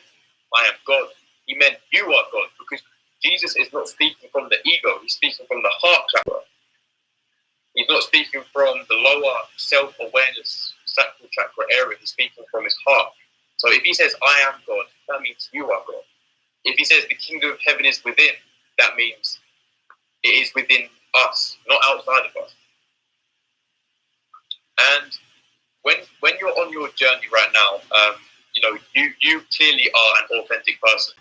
S1: I am God, he meant you are God, because Jesus is not speaking from the ego, he's speaking from the heart chakra. He's not speaking from the lower self-awareness sacral chakra area, he's speaking from his heart. So if he says I am God, that means you are God. If he says the kingdom of heaven is within, that means it is within us, not outside of us. And when you're on your journey right now, you know, you clearly are an authentic person.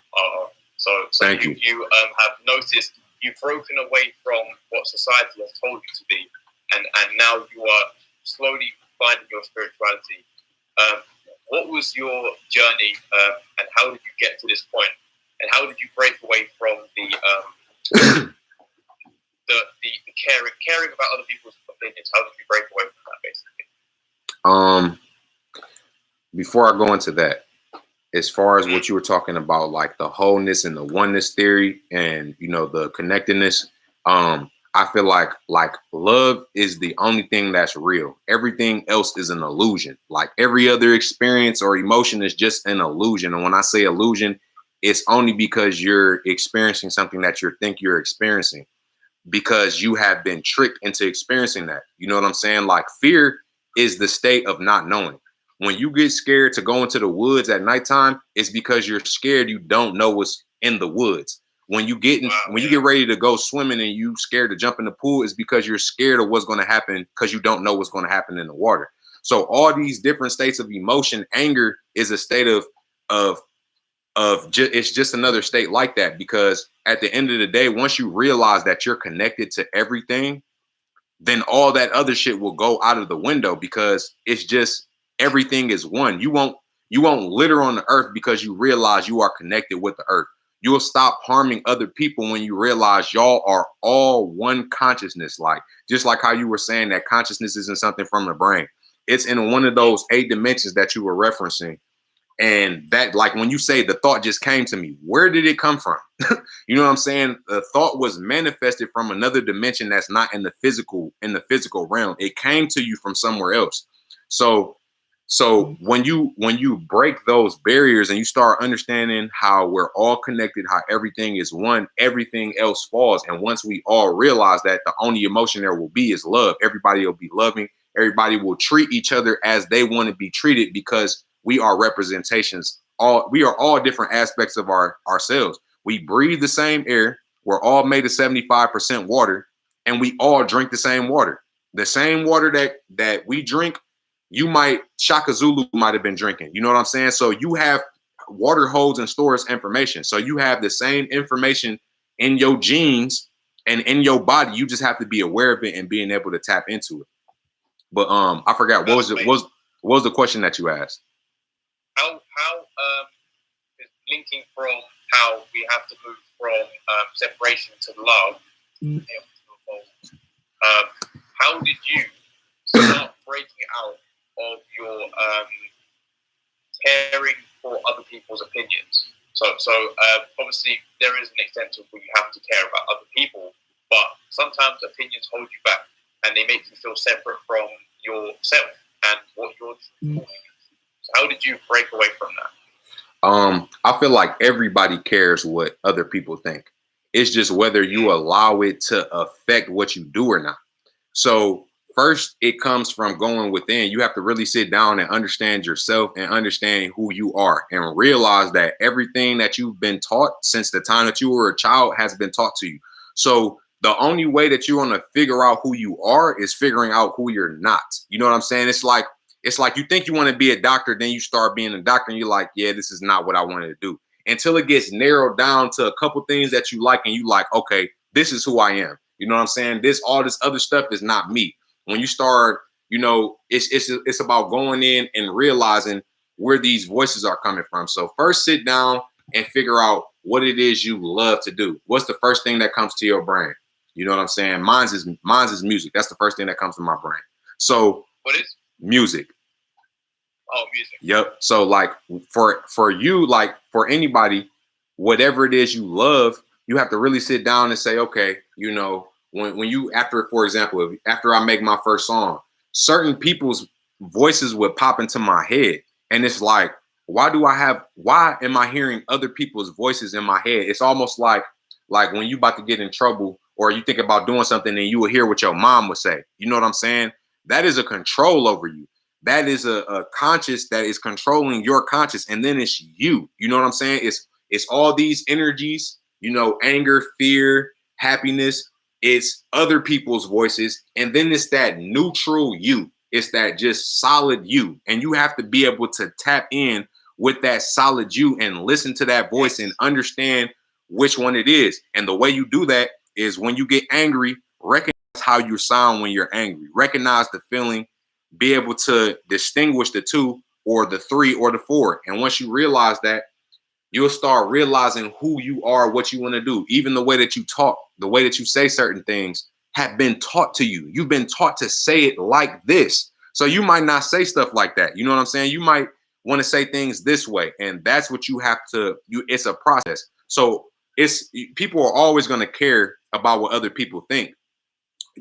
S1: So
S3: Thank you.
S1: You have noticed you've broken away from what society has told you to be, and now you are slowly finding your spirituality. What was your journey, and how did you get to this point? And how did you break away from the caring about other people's opinions? How did you break away from that, basically?
S3: Before I go into that, as far as what you were talking about, like the wholeness and the oneness theory and, you know, the connectedness, I feel like love is the only thing that's real. Everything else is an illusion. Like every other experience or emotion is just an illusion. And when I say illusion, it's only because you're experiencing something that you think you're experiencing, because you have been tricked into experiencing that. You know what I'm saying? Like fear is the state of not knowing. When you get scared to go into the woods at nighttime, it's because you're scared. You don't know what's in the woods. When you get ready to go swimming and you scared to jump in the pool, it's because you're scared of what's going to happen, because you don't know what's going to happen in the water. So all these different states of emotion, anger is a state it's just another state like that, because at the end of the day, once you realize that you're connected to everything, then all that other shit will go out of the window, because it's just everything is one. You won't litter on the earth because you realize you are connected with the earth. You will stop harming other people when you realize y'all are all one consciousness. Like just like how you were saying that consciousness isn't something from the brain. It's in one of those 8 dimensions that you were referencing. And that, like when you say the thought just came to me, where did it come from? You know what I'm saying? The thought was manifested from another dimension that's not in the physical realm. It came to you from somewhere else. So when you break those barriers and you start understanding how we're all connected, how everything is one, everything else falls. And once we all realize that, the only emotion there will be is love. Everybody will be loving. Everybody will treat each other as they want to be treated, because we are representations. We are all different aspects of ourselves. We breathe the same air. We're all made of 75% water, and we all drink the same water. The same water that we drink, Shaka Zulu might have been drinking. You know what I'm saying? So you have water holds and stores information. So you have the same information in your genes and in your body. You just have to be aware of it and being able to tap into it. But I forgot what was the question that you asked?
S1: How is linking from how we have to move from separation to love. How did you start breaking out of your caring for other people's opinions? So obviously there is an extent to where you have to care about other people, but sometimes opinions hold you back and they make you feel separate from yourself and what you're doing. So how did you break away from that?
S3: I feel like everybody cares what other people think. It's just whether you allow it to affect what you do or not. So first, it comes from going within. You have to really sit down and understand yourself and understand who you are, and realize that everything that you've been taught since the time that you were a child has been taught to you. So the only way that you're going to figure out who you are is figuring out who you're not. You know what I'm saying? It's like you think you want to be a doctor, then you start being a doctor and you're like, yeah, this is not what I wanted to do. Until it gets narrowed down to a couple things that you like, and you like, okay, this is who I am. You know what I'm saying? All this other stuff is not me. When you start, you know, it's about going in and realizing where these voices are coming from. So first sit down and figure out what it is you love to do. What's the first thing that comes to your brain? You know what I'm saying? Mine's is music. That's the first thing that comes to my brain. So
S1: what is
S3: music?
S1: Oh, music.
S3: Yep. So like for you, like for anybody, whatever it is you love, you have to really sit down and say, okay, you know, when you, for example, after I make my first song, certain people's voices would pop into my head. And it's like, why am I hearing other people's voices in my head? It's almost like when you about to get in trouble or you think about doing something and you will hear what your mom would say. You know what I'm saying? That is a control over you. That is a conscious that is controlling your conscious. And then it's you. You know what I'm saying? It's all these energies, you know, anger, fear, happiness. It's other people's voices. And then it's that neutral you. It's that just solid you. And you have to be able to tap in with that solid you and listen to that voice and understand which one it is. And the way you do that is when you get angry, recognize how you sound when you're angry. Recognize the feeling, be able to distinguish the 2 or the 3 or the 4. And once you realize that, you'll start realizing who you are, what you want to do. Even the way that you talk, the way that you say certain things have been taught to you. You've been taught to say it like this. So you might not say stuff like that. You know what I'm saying? You might, want to say things this way. And that's what you have to, it's a process. So people are always going to care about what other people think,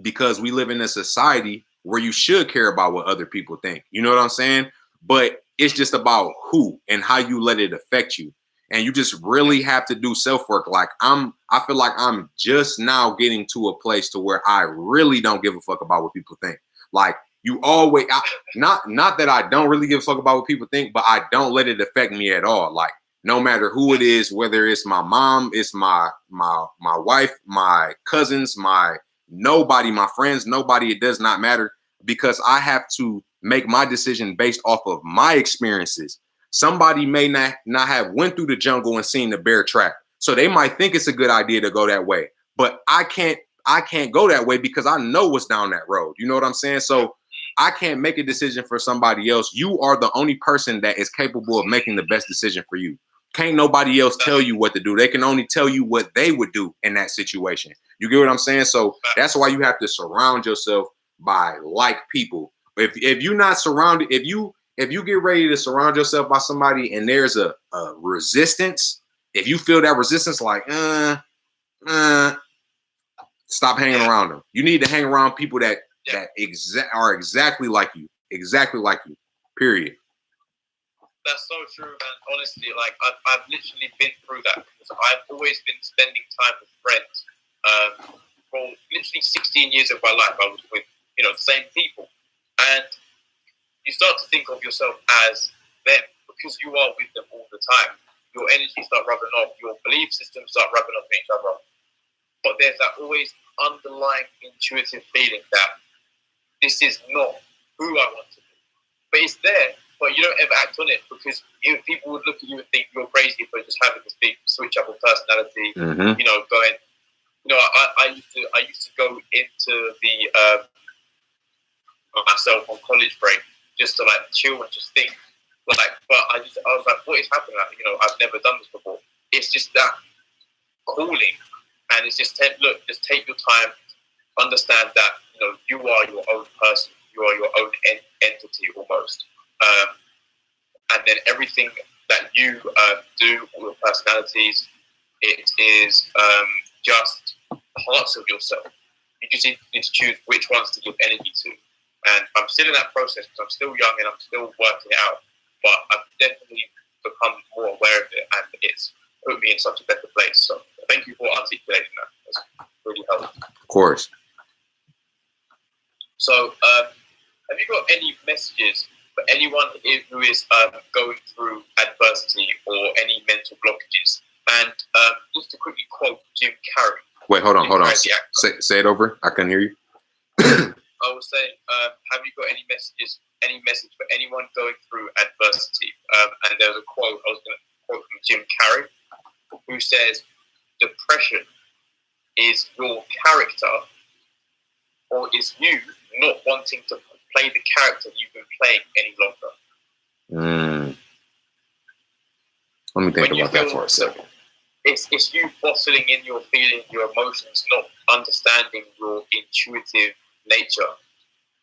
S3: because we live in a society where you should care about what other people think. You know what I'm saying? But it's just about who and how you let it affect you. And you just really have to do self-work. Like I feel like I'm just now getting to a place to where I really don't give a fuck about what people think. Like you always, not that I don't really give a fuck about what people think, but I don't let it affect me at all. Like no matter who it is, whether it's my mom, it's my wife, my cousins, nobody, my friends, nobody, it does not matter, because I have to make my decision based off of my experiences. Somebody may not have went through the jungle and seen the bear trap, so they might think it's a good idea to go that way, but I can't go that way because I know what's down that road. You know what I'm saying? So I can't make a decision for somebody else. You are the only person that is capable of making the best decision for you. Can't nobody else tell you what to do. They can only tell you what they would do in that situation. You get what I'm saying? So that's why you have to surround yourself by like people. If you're not surrounded, if you get ready to surround yourself by somebody and there's a resistance, if you feel that resistance, like stop hanging around them. You need to hang around people that are exactly like you, period.
S1: That's so true, man. Honestly, like I've literally been through that, because I've always been spending time with friends. For literally 16 years of my life, I was with the same people, and you start to think of yourself as them because you are with them all the time. Your energy start rubbing off, your belief systems start rubbing off each other. But there's that always underlying intuitive feeling that this is not who I want to be, but it's there. But you don't ever act on it, because people would look at you and think you're crazy for just having this big switch up of personality.
S3: Mm-hmm.
S1: Going. I used to go into the myself on college break just to like chill and just think. But I was like, what is happening? Like, I've never done this before. It's just that calling, and it's just just take your time, understand that you are your own person, you are your own entity almost. And then everything that you do, all your personalities, it is just parts of yourself. You just need to choose which ones to give energy to. And I'm still in that process because I'm still young and I'm still working it out. But I've definitely become more aware of it, and it's put me in such a better place. So thank you for articulating that. That's really helpful.
S3: Of course.
S1: So have you got any messages for anyone who is going through adversity or any mental blockages? And just to quickly quote Jim Carrey.
S3: Wait, hold on. Say it over. I couldn't hear you.
S1: I was saying, have you got any message for anyone going through adversity? And there's a quote I was going to quote from Jim Carrey, who says, "Depression is your character, or is you not wanting to play the character you've been playing any longer."
S3: Let me think about that for a second.
S1: It's you bottling in your feelings, your emotions, not understanding your intuitive nature.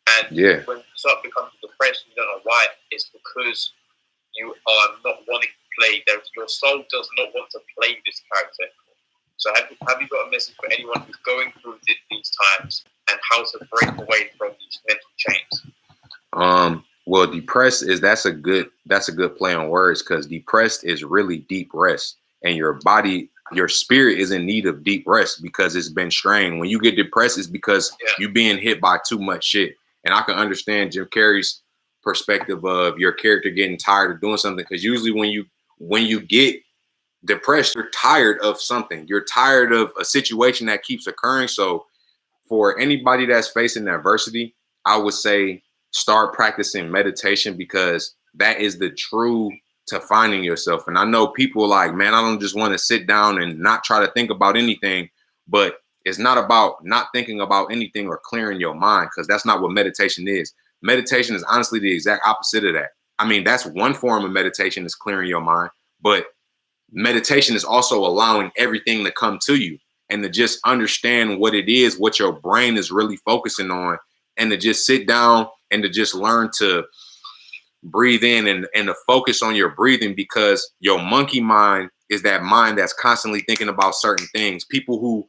S1: And when you start becoming depressed, you don't know why. It's because you are not wanting to play. Your soul does not want to play this character anymore. So have you got a message for anyone who's going through these times and how to break away from these mental chains?
S3: Well, depressed that's a good play on words, because depressed is really deep rest, and your body, your spirit is in need of deep rest because it's been strained. When you get depressed, it's because you're being hit by too much shit. And I can understand Jim Carrey's perspective of your character getting tired of doing something, because usually when you get depressed, you're tired of something. You're tired of a situation that keeps occurring. So for anybody that's facing adversity, I would say start practicing meditation, because that is the true to finding yourself. And I know people like, man, I don't just want to sit down and not try to think about anything, but it's not about not thinking about anything or clearing your mind, because that's not what meditation is. Meditation is honestly the exact opposite of that. I mean, that's one form of meditation, is clearing your mind, but meditation is also allowing everything to come to you and to just understand what it is, what your brain is really focusing on, and to just sit down and to just learn to breathe in and to focus on your breathing, because your monkey mind is that mind that's constantly thinking about certain things. People who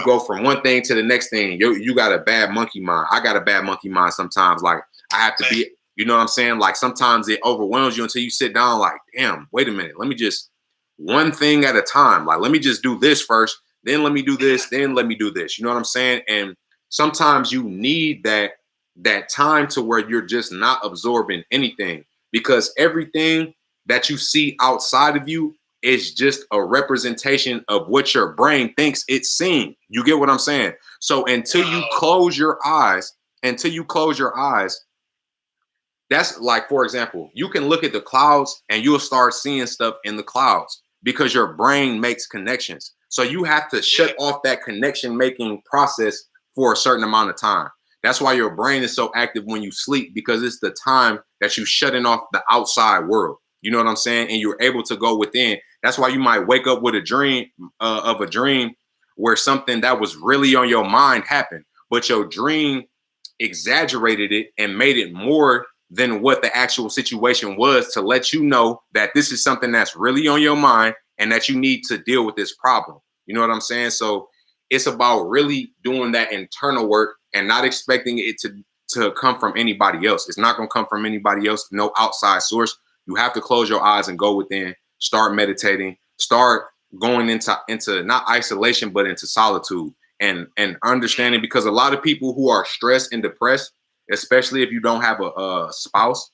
S3: go from one thing to the next thing, you got a bad monkey mind. I got a bad monkey mind sometimes. Like, I have to be, you know what I'm saying? Like, sometimes it overwhelms you until you sit down like, damn, wait a minute. Let me just one thing at a time. Like, let me just do this first, then let me do this, then let me do this. You know what I'm saying? And sometimes you need that time to where you're just not absorbing anything, because everything that you see outside of you is just a representation of what your brain thinks it's seeing. You get what I'm saying? So until you close your eyes, that's like, for example, you can look at the clouds and you'll start seeing stuff in the clouds because your brain makes connections. So you have to shut off that connection making process for a certain amount of time. That's why your brain is so active when you sleep, because it's the time that you're shutting off the outside world. You know what I'm saying? And you're able to go within. That's why you might wake up with a dream of a dream where something that was really on your mind happened, but your dream exaggerated it and made it more than what the actual situation was, to let you know that this is something that's really on your mind and that you need to deal with this problem. You know what I'm saying? So it's about really doing that internal work and not expecting it to come from anybody else. It's not going to come from anybody else, no outside source. You have to close your eyes and go within, start meditating, start going into not isolation, but into solitude and understanding, because a lot of people who are stressed and depressed, especially if you don't have a spouse,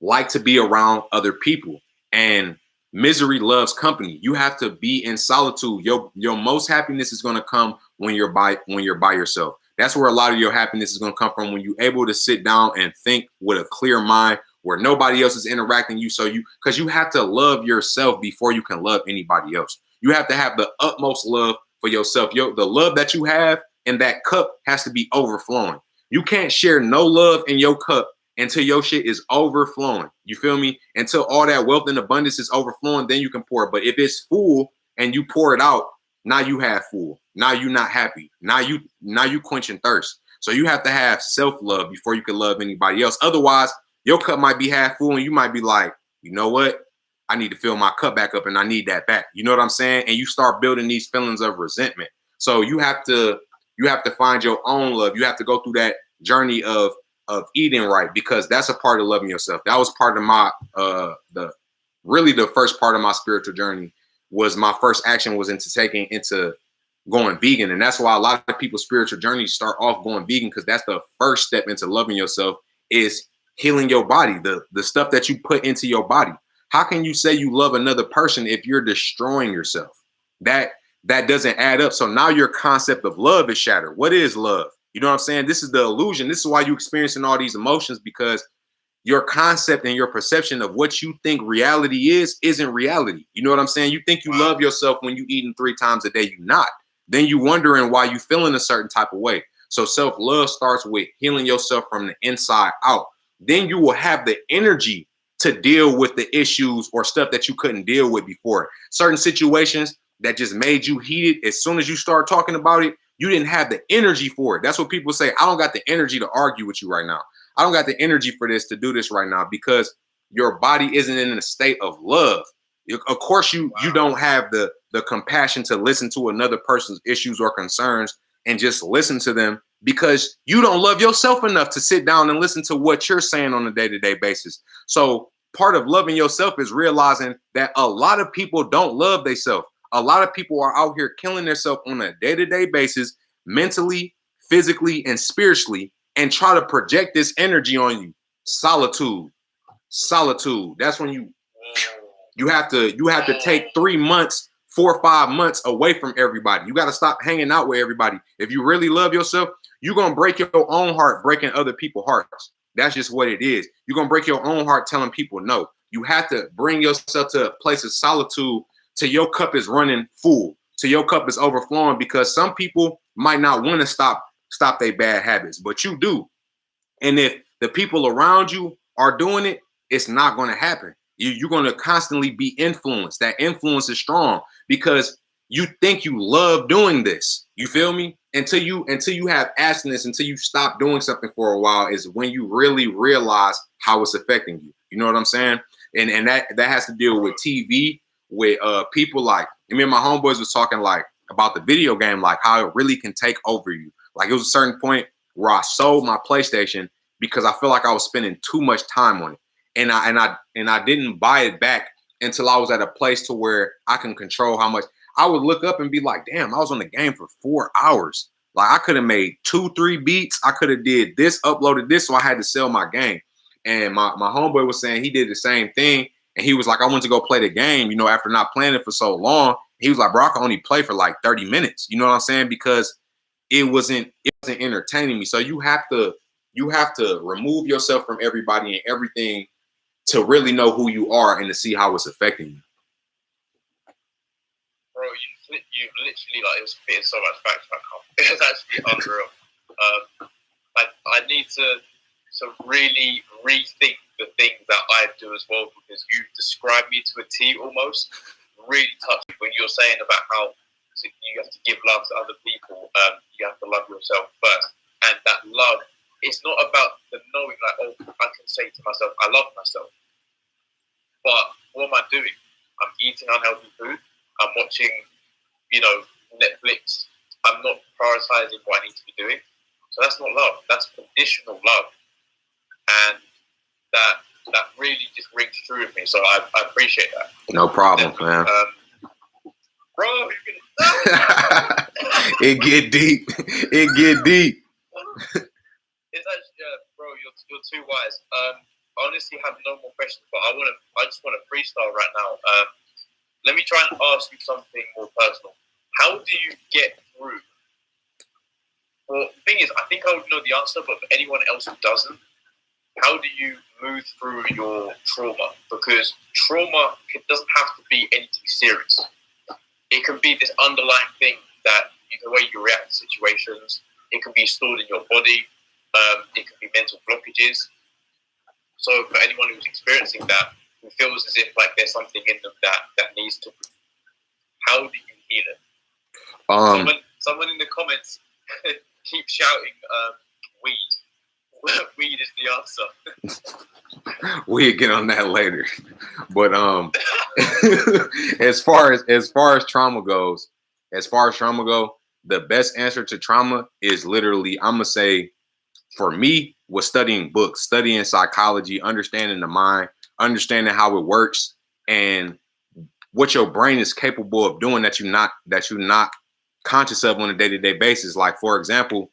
S3: like to be around other people, and misery loves company. You have to be in solitude. Your most happiness is going to come when you're by yourself. That's where a lot of your happiness is going to come from, when you're able to sit down and think with a clear mind, where nobody else is interacting you. So because you have to love yourself before you can love anybody else. You have to have the utmost love for yourself. The love that you have in that cup has to be overflowing. You can't share no love in your cup until your shit is overflowing. You feel me? Until all that wealth and abundance is overflowing, then you can pour. But if it's full and you pour it out, now you have full. Now you're not happy. Now you quenching thirst. So you have to have self-love before you can love anybody else. Otherwise, your cup might be half full and you might be like, you know what? I need to fill my cup back up and I need that back. You know what I'm saying? And you start building these feelings of resentment. So you have to find your own love. You have to go through that journey of eating right, because that's a part of loving yourself. That was part of my the first part of my spiritual journey. Was my first action was into going vegan. And that's why a lot of people's spiritual journeys start off going vegan, because that's the first step into loving yourself, is healing your body, the stuff that you put into your body. How can you say you love another person if you're destroying yourself? That doesn't add up. So now your concept of love is shattered. What is love? You know what I'm saying? This is the illusion. This is why you're experiencing all these emotions, because your concept and your perception of what you think reality isn't reality. You know what I'm saying? You think you love yourself when you eating 3 times a day. You're not. Then you wondering why you feeling a certain type of way. So self-love starts with healing yourself from the inside out. Then you will have the energy to deal with the issues or stuff that you couldn't deal with before. Certain situations that just made you heated, as soon as you start talking about it, you didn't have the energy for it. That's what people say. I don't got the energy to argue with you right now. I don't got the energy for this, to do this right now, because your body isn't in a state of love. Of course, you don't have the compassion to listen to another person's issues or concerns and just listen to them, because you don't love yourself enough to sit down and listen to what you're saying on a day-to-day basis. So part of loving yourself is realizing that a lot of people don't love themselves. A lot of people are out here killing themselves on a day-to-day basis, mentally, physically, and spiritually, and try to project this energy on you. Solitude. That's when you have to take 3 months, 4 or 5 months away from everybody. You got to stop hanging out with everybody. If you really love yourself, you're going to break your own heart breaking other people's hearts. That's just what it is. You're going to break your own heart telling people no. You have to bring yourself to a place of solitude till your cup is running full, till your cup is overflowing, because some people might not want to stop their bad habits, but you do. And if the people around you are doing it, it's not going to happen. You're going to constantly be influenced. That influence is strong because you think you love doing this. You feel me? Until you have abstinence, until you stop doing something for a while, is when you really realize how it's affecting you. You know what I'm saying? And that has to deal with TV, with people like me and my homeboys was talking like about the video game, like how it really can take over you. Like it was a certain point where I sold my PlayStation because I feel like I was spending too much time on it. And I didn't buy it back until I was at a place to where I can control how much. I would look up and be like, damn, I was on the game for 4 hours. Like I could have made 2-3 beats. I could have did this, uploaded this, so I had to sell my game. And my homeboy was saying he did the same thing. And he was like, I went to go play the game, you know, after not playing it for so long. He was like, bro, I can only play for like 30 minutes. You know what I'm saying? Because it wasn't entertaining me. So you have to remove yourself from everybody and everything to really know who you are and to see how it's affecting you.
S1: Bro, you literally like it was spitting so much facts back up. It was actually unreal. Like I need to really rethink the things that I do as well, because you described me to a T almost. Really touched when you're saying about how you have to give love to other people. You have to love yourself first, and that love, it's not about the knowing like, oh, I can say to myself, I love myself. But what am I doing? I'm eating unhealthy food. I'm watching, you know, Netflix. I'm not prioritizing what I need to be doing. So that's not love. That's conditional love. And that really just rings true with me. So I appreciate that.
S3: No problem, man.
S1: Bro, you're gonna
S3: It get deep. It get deep.
S1: It's actually, bro, you're too wise. I honestly have no more questions, but I just want to freestyle right now. Let me try and ask you something more personal. How do you get through? Well, the thing is, I think I would know the answer, but for anyone else who doesn't, how do you move through your trauma? Because trauma doesn't have to be anything serious. It can be this underlying thing that the way you react to situations. It can be stored in your body. It can be mental blockages. So for anyone who's experiencing that, who feels as if like there's something in them that needs to, how do you heal it? Someone in the comments keep shouting, weed. Weed is the answer.
S3: We'll get on that later. But as far as trauma goes, the best answer to trauma is literally, I'm gonna say, for me, was studying books, studying psychology, understanding the mind, understanding how it works, and what your brain is capable of doing that you're not conscious of on a day-to-day basis. Like, for example,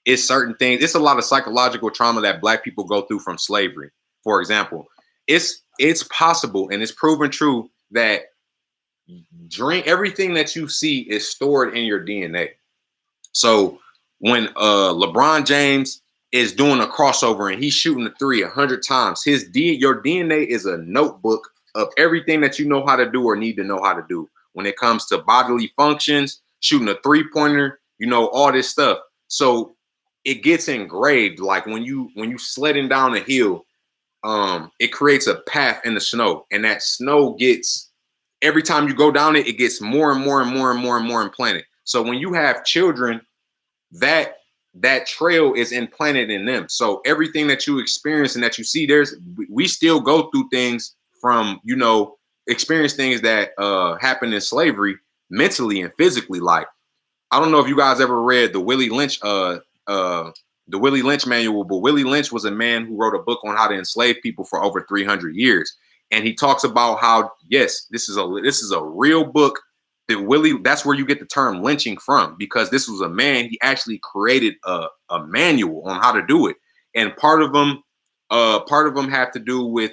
S3: it's certain things. It's a lot of psychological trauma that Black people go through from slavery. For example, it's possible and it's proven true that everything that you see is stored in your DNA. So when LeBron James is doing a crossover and he's shooting a three 100 times, your DNA is a notebook of everything that you know how to do or need to know how to do. When it comes to bodily functions, shooting a 3-pointer, you know, all this stuff. So it gets engraved. Like when you sledding down a hill, it creates a path in the snow, and that snow gets, every time you go down it, it gets more and more and more and more and more implanted. So when you have children, that trail is implanted in them. So everything that you experience and that you see, we still go through things from, you know, experience things that happened in slavery mentally and physically. Like, I don't know if you guys ever read the Willie Lynch manual, but Willie Lynch was a man who wrote a book on how to enslave people for over 300 years. And he talks about how, yes, this is a real book that that's where you get the term lynching from, because this was a man, he actually created a manual on how to do it. And part of them have to do with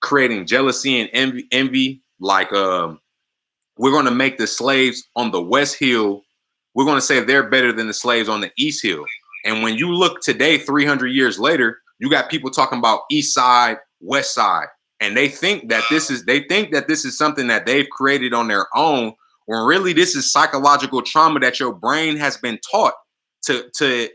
S3: creating jealousy and envy. Like, we're going to make the slaves on the West Hill, we're going to say they're better than the slaves on the East Hill. And when you look today, 300 years later, you got people talking about East Side, West Side. And they think that this is something that they've created on their own, when really this is psychological trauma that your brain has been taught to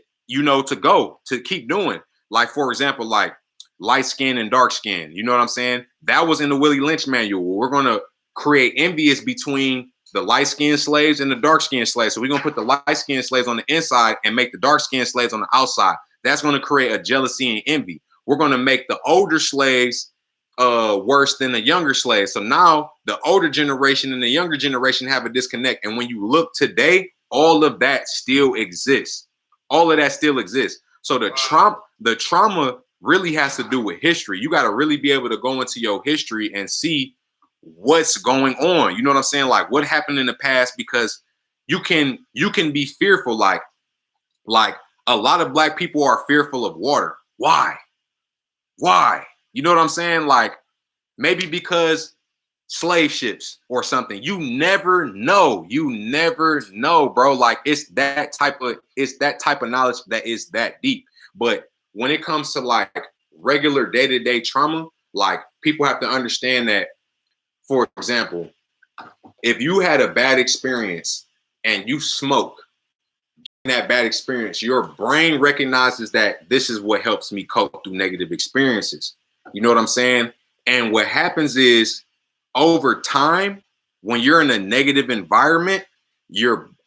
S3: keep doing. Like, for example, like light skin and dark skin. You know what I'm saying? That was in the Willie Lynch manual. We're going to create envious between the light-skinned slaves and the dark-skinned slaves. So we're going to put the light-skinned slaves on the inside and make the dark-skinned slaves on the outside. That's going to create a jealousy and envy. We're going to make the older slaves worse than the younger slaves. So now the older generation and the younger generation have a disconnect. And when you look today, all of that still exists. All of that still exists. So the trauma really has to do with history. You got to really be able to go into your history and see what's going on. You know what I'm saying? Like what happened in the past, because you can be fearful. Like a lot of black people are fearful of water. Why? You know what I'm saying? Like maybe because slave ships or something. You never know, bro. Like it's that type of knowledge that is that deep. But when it comes to like regular day-to-day trauma, like people have to understand that, for example, if you had a bad experience and you smoke in that bad experience, your brain recognizes that this is what helps me cope through negative experiences. You know what I'm saying? And what happens is over time, when you're in a negative environment,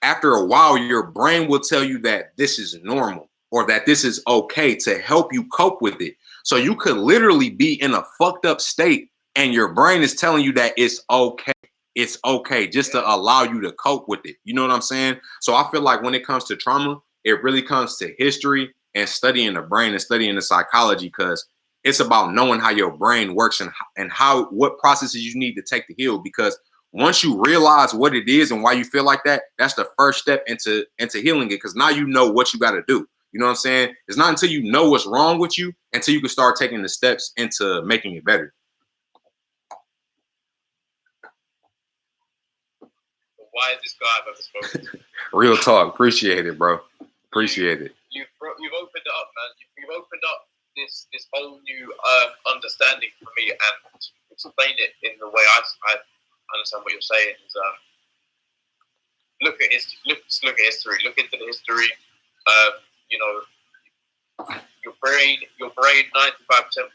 S3: after a while, your brain will tell you that this is normal or that this is okay to help you cope with it. So you could literally be in a fucked up state and your brain is telling you that it's okay. It's okay just to allow you to cope with it. You know what I'm saying? So I feel like when it comes to trauma, it really comes to history and studying the brain and studying the psychology, because it's about knowing how your brain works and what processes you need to take to heal. Because once you realize what it is and why you feel like that, that's the first step into healing it. Because now you know what you got to do. You know what I'm saying? It's not until you know what's wrong with you until you can start taking the steps into making it better.
S1: Why is this guy I've ever spoken to?
S3: Real talk. Appreciate it, bro. Appreciate it.
S1: You've opened it up, man. You've opened up this whole new understanding for me, and to explain it in the way I understand what you're saying is look at history. Look into the history. You know, your brain, 95%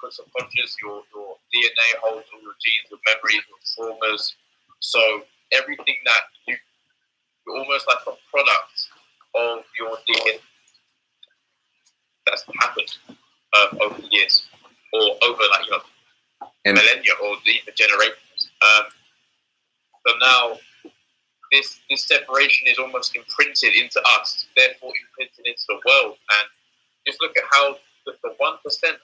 S1: subconscious. Your DNA holds all your genes, your memories, your traumas. So everything that you're almost like a product of your DNA that's happened over the years, or over millennia, or even generations. So now this separation is almost imprinted into us, therefore imprinted into the world. And just look at how the 1%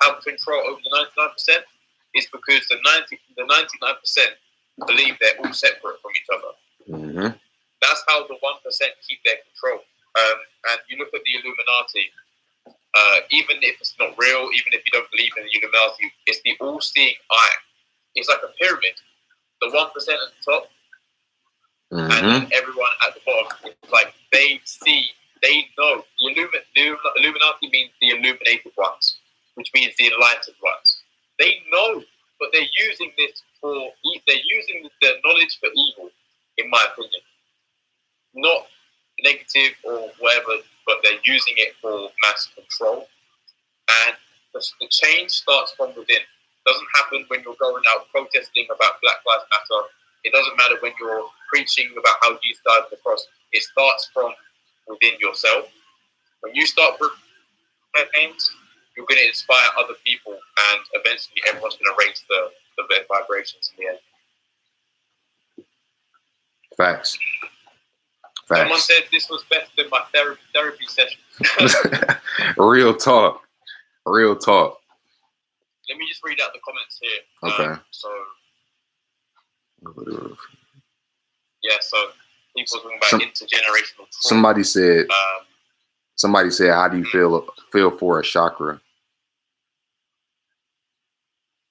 S1: have control over the 99% is because the 99% believe they're all separate from each other.
S3: Mm-hmm.
S1: That's how the 1% keep their control. And you look at the Illuminati, even if it's not real, even if you don't believe in the Illuminati, it's the all-seeing eye. It's like a pyramid. The 1% at the top,
S3: mm-hmm.
S1: and then everyone at the bottom. It's like they know. The Illuminati means the illuminated ones, which means the enlightened ones. They know, but they're using this they're using the knowledge for evil, in my opinion. Not negative or whatever, but they're using it for mass control. And the change starts from within. It doesn't happen when you're going out protesting about Black Lives Matter. It doesn't matter when you're preaching about how Jesus died on the cross. It starts from within yourself. When you start campaigns, you're going to inspire other people, and eventually everyone's going to raise the vibrations in the end.
S3: Facts.
S1: Someone said this was better than my therapy session.
S3: Real talk. Real talk.
S1: Let me just read out the comments here.
S3: Okay.
S1: So people talking about intergenerational trauma.
S3: Somebody said, how do you feel for a chakra?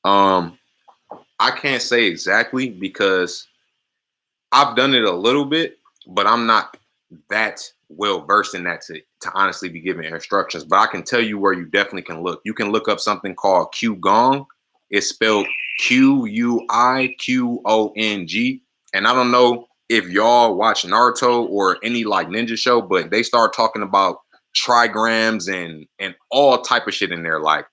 S3: I can't say exactly because I've done it a little bit, but I'm not that well versed in that to honestly be giving instructions. But I can tell you where you definitely can look. You can look up something called Qigong. It's spelled Quiqong. And I don't know if y'all watch Naruto or any like ninja show, but they start talking about trigrams and all type of shit in there, like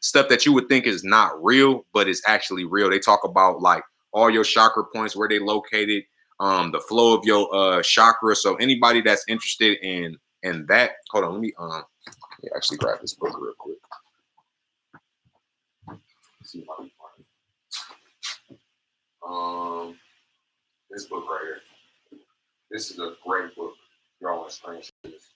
S3: stuff that you would think is not real, but it's actually real. They talk about like all your chakra points, where they located, the flow of your chakra. So anybody that's interested in that, hold on, let Yeah, actually grab this book real quick. Let's see if I can find it. This book right here. This is a great book. Y'all want to screenshot this?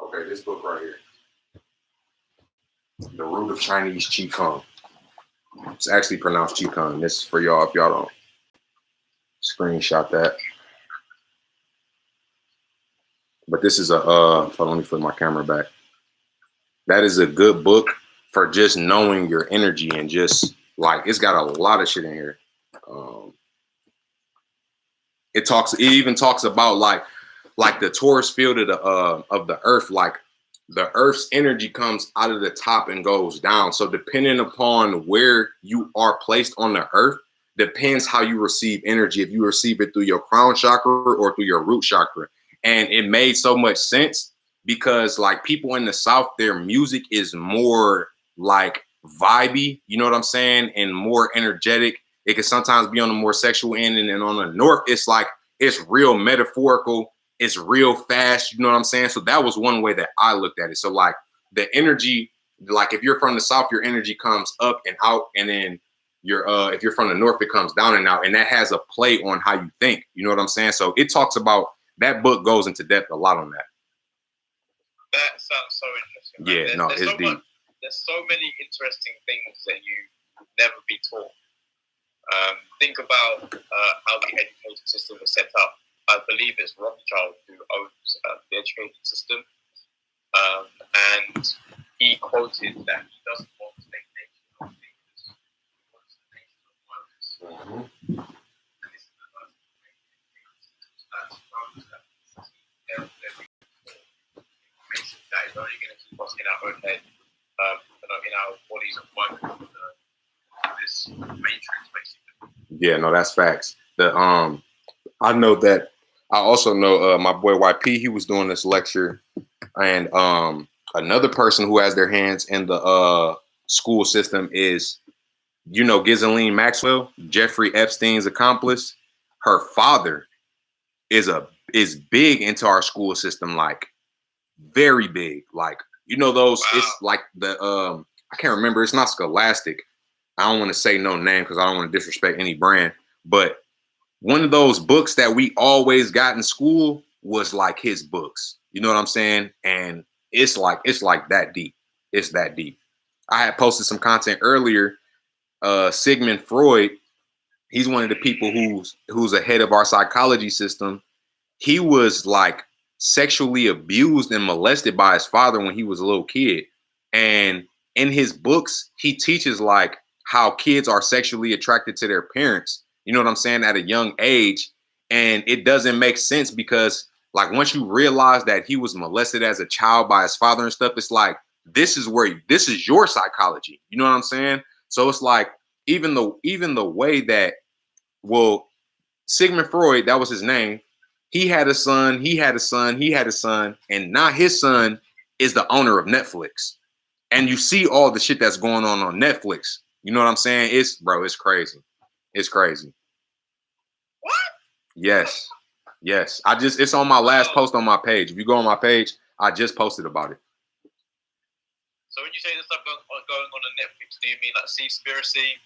S3: Okay, this book right here. The Root of Chinese Qigong. It's actually pronounced Qigong. This is for y'all if y'all don't screenshot that. But this is a hold on, let me flip my camera back. That is a good book for just knowing your energy and just like it's got a lot of shit in here. It even talks about like the torus field of the earth, like the earth's energy comes out of the top and goes down. So depending upon where you are placed on the earth, depends how you receive energy. If you receive it through your crown chakra or through your root chakra. And it made so much sense because like people in the South, their music is more like vibey, you know what I'm saying? And more energetic. It can sometimes be on the more sexual end. And then on the North, it's like, it's real metaphorical. It's real fast, you know what I'm saying? So that was one way that I looked at it. So like the energy, like if you're from the South, your energy comes up and out, and then if you're from the North, it comes down and out, and that has a play on how you think, you know what I'm saying? So it talks about, that book goes into depth a lot on that.
S1: That sounds so interesting.
S3: Yeah, no, it's deep.
S1: There's so many interesting things that you never be taught. Think about how the education system was set up. I believe it's Rothschild who owns the education system. And he quoted that he doesn't want to make nation of thinkers. He wants the nation of workers. And this is the first that shows that information that is only going to keep us in our own head, in our bodies and working with this matrix, basically.
S3: Yeah, no, that's facts. I know that. I also know my boy YP, he was doing this lecture, and another person who has their hands in the school system is, you know, Ghislaine Maxwell, Jeffrey Epstein's accomplice. Her father is big into our school system, like very big. Like, you know, those, wow. It's like the I can't remember, it's not Scholastic. I don't want to say no name because I don't want to disrespect any brand, but one of those books that we always got in school was like his books. You know what I'm saying? And it's like that deep. It's that deep. I had posted some content earlier. Sigmund Freud, he's one of the people who's ahead of our psychology system. He was like sexually abused and molested by his father when he was a little kid. And in his books, he teaches like how kids are sexually attracted to their parents. You know what I'm saying? At a young age. And it doesn't make sense because like once you realize that he was molested as a child by his father and stuff, it's like, this is your psychology. You know what I'm saying? So it's like, even the way that, well, Sigmund Freud, that was his name. He had a son, and now his son is the owner of Netflix. And you see all the shit that's going on Netflix. You know what I'm saying? It's crazy. It's crazy.
S1: What?
S3: Yes. It's on my last post on my page. If you go on my page, I just posted about it.
S1: So when you say this stuff going on Netflix, do you mean like Seaspiracy,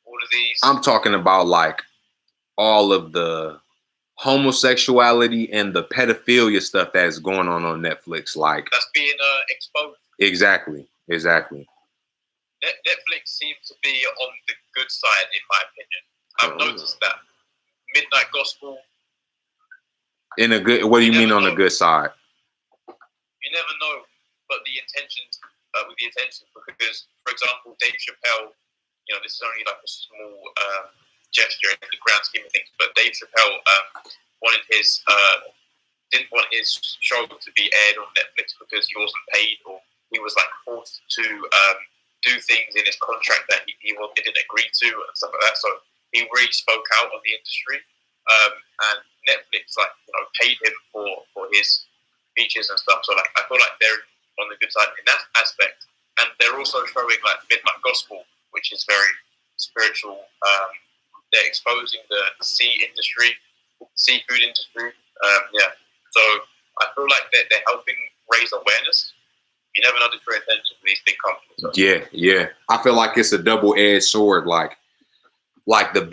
S1: all of these?
S3: I'm talking about like all of the homosexuality and the pedophilia stuff that is going on Netflix. Like
S1: that's being exposed.
S3: Exactly.
S1: Netflix seems to be on the good side, in my opinion. I've noticed that. Midnight Gospel.
S3: In a good, what do you mean on the good side?
S1: You never know, but the intentions, because, for example, Dave Chappelle, you know, this is only like a small gesture in the grand scheme of things, but Dave Chappelle didn't want his show to be aired on Netflix because he wasn't paid, or he was like forced to do things in his contract that he didn't agree to and stuff like that. So he really spoke out on the industry, and Netflix, like, you know, paid him for his features and stuff. So like, I feel like they're on the good side in that aspect, and they're also showing like Midnight Gospel, which is very spiritual. they're exposing the seafood industry. So I feel like they're helping raise awareness. You never know the true intentions of these big companies. So.
S3: Yeah. I feel like it's a double-edged sword. Like the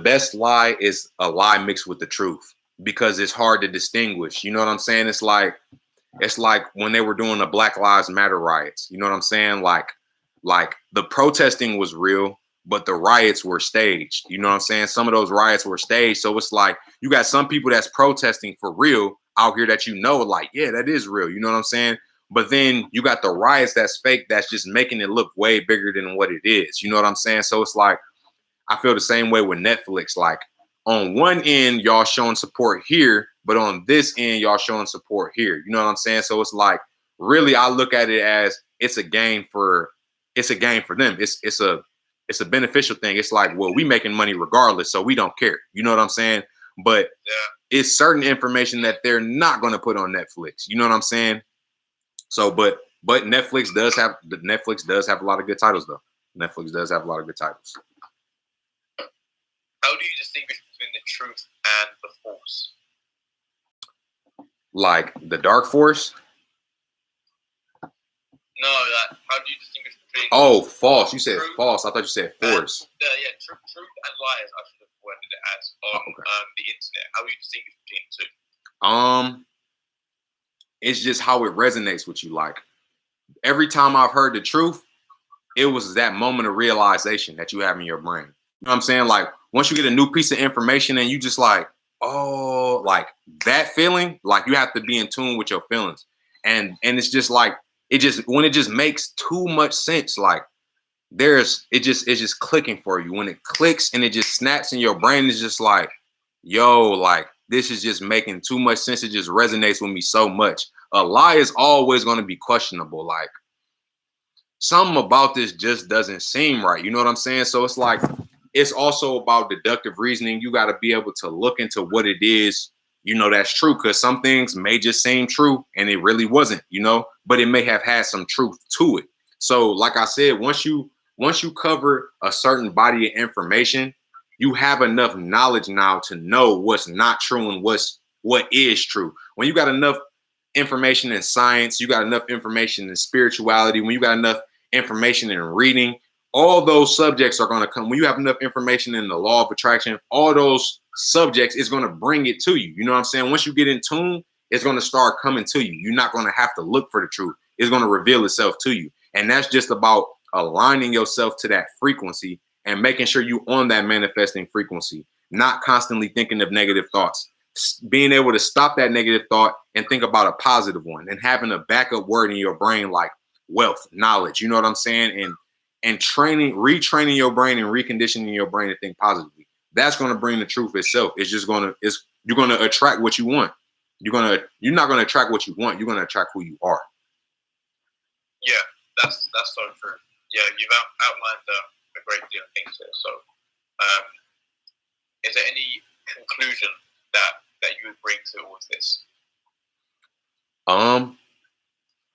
S3: best lie is a lie mixed with the truth, because it's hard to distinguish. You know what I'm saying? It's like when they were doing the Black Lives Matter riots. You know what I'm saying? Like the protesting was real, but the riots were staged. You know what I'm saying? Some of those riots were staged. So it's like you got some people that's protesting for real out here that like, yeah, that is real. You know what I'm saying? But then you got the riots that's fake, that's just making it look way bigger than what it is. You know what I'm saying? So it's like, I feel the same way with Netflix. Like on one end, y'all showing support here, but on this end, y'all showing support here. You know what I'm saying? So it's like, really, I look at it as it's a game for them. It's a beneficial thing. It's like, well, we making money regardless, so we don't care. You know what I'm saying? But it's certain information that they're not going to put on Netflix. You know what I'm saying? So, but Netflix does have a lot of good titles, though. Netflix does have a lot of good titles.
S1: How do you distinguish between the truth and the false?
S3: Like the dark force?
S1: No, how do you distinguish between?
S3: Oh, false. You said false. I thought you said force.
S1: Truth and lies. I should have worded it as on the internet. How do you distinguish between the two?
S3: It's just how it resonates with you. Like every time I've heard the truth, it was that moment of realization that you have in your brain. You know what I'm saying? Like once you get a new piece of information and you just like, oh, like that feeling, like you have to be in tune with your feelings. And it's just like, when it just makes too much sense, like it's just clicking for you. When it clicks and it just snaps in your brain, it's just like, yo, like this is just making too much sense. It just resonates with me so much. A lie is always going to be questionable. Like something about this just doesn't seem right. You know what I'm saying? So it's like, it's also about deductive reasoning. You got to be able to look into what it is, you know, that's true, because some things may just seem true and it really wasn't, you know, but it may have had some truth to it. So like I said, once you cover a certain body of information, you have enough knowledge now to know what's not true and what is true. When you got enough information in science, you got enough information in spirituality, when you got enough information in reading, all those subjects are going to come. When you have enough information in the law of attraction, all those subjects is going to bring it to you. You know what I'm saying? Once you get in tune, it's going to start coming to you. You're not going to have to look for the truth. It's going to reveal itself to you. And that's just about aligning yourself to that frequency and making sure you on that manifesting frequency, not constantly thinking of negative thoughts. Being able to stop that negative thought and think about a positive one, and having a backup word in your brain like wealth, knowledge. You know what I'm saying? And retraining your brain and reconditioning your brain to think positively. That's going to bring the truth itself. You're going to attract what you want. You're not going to attract what you want. You're going to attract who you are.
S1: Yeah, that's so true. Yeah, you've outlined a great deal of things here. So, is there any conclusion that you would bring to all of this?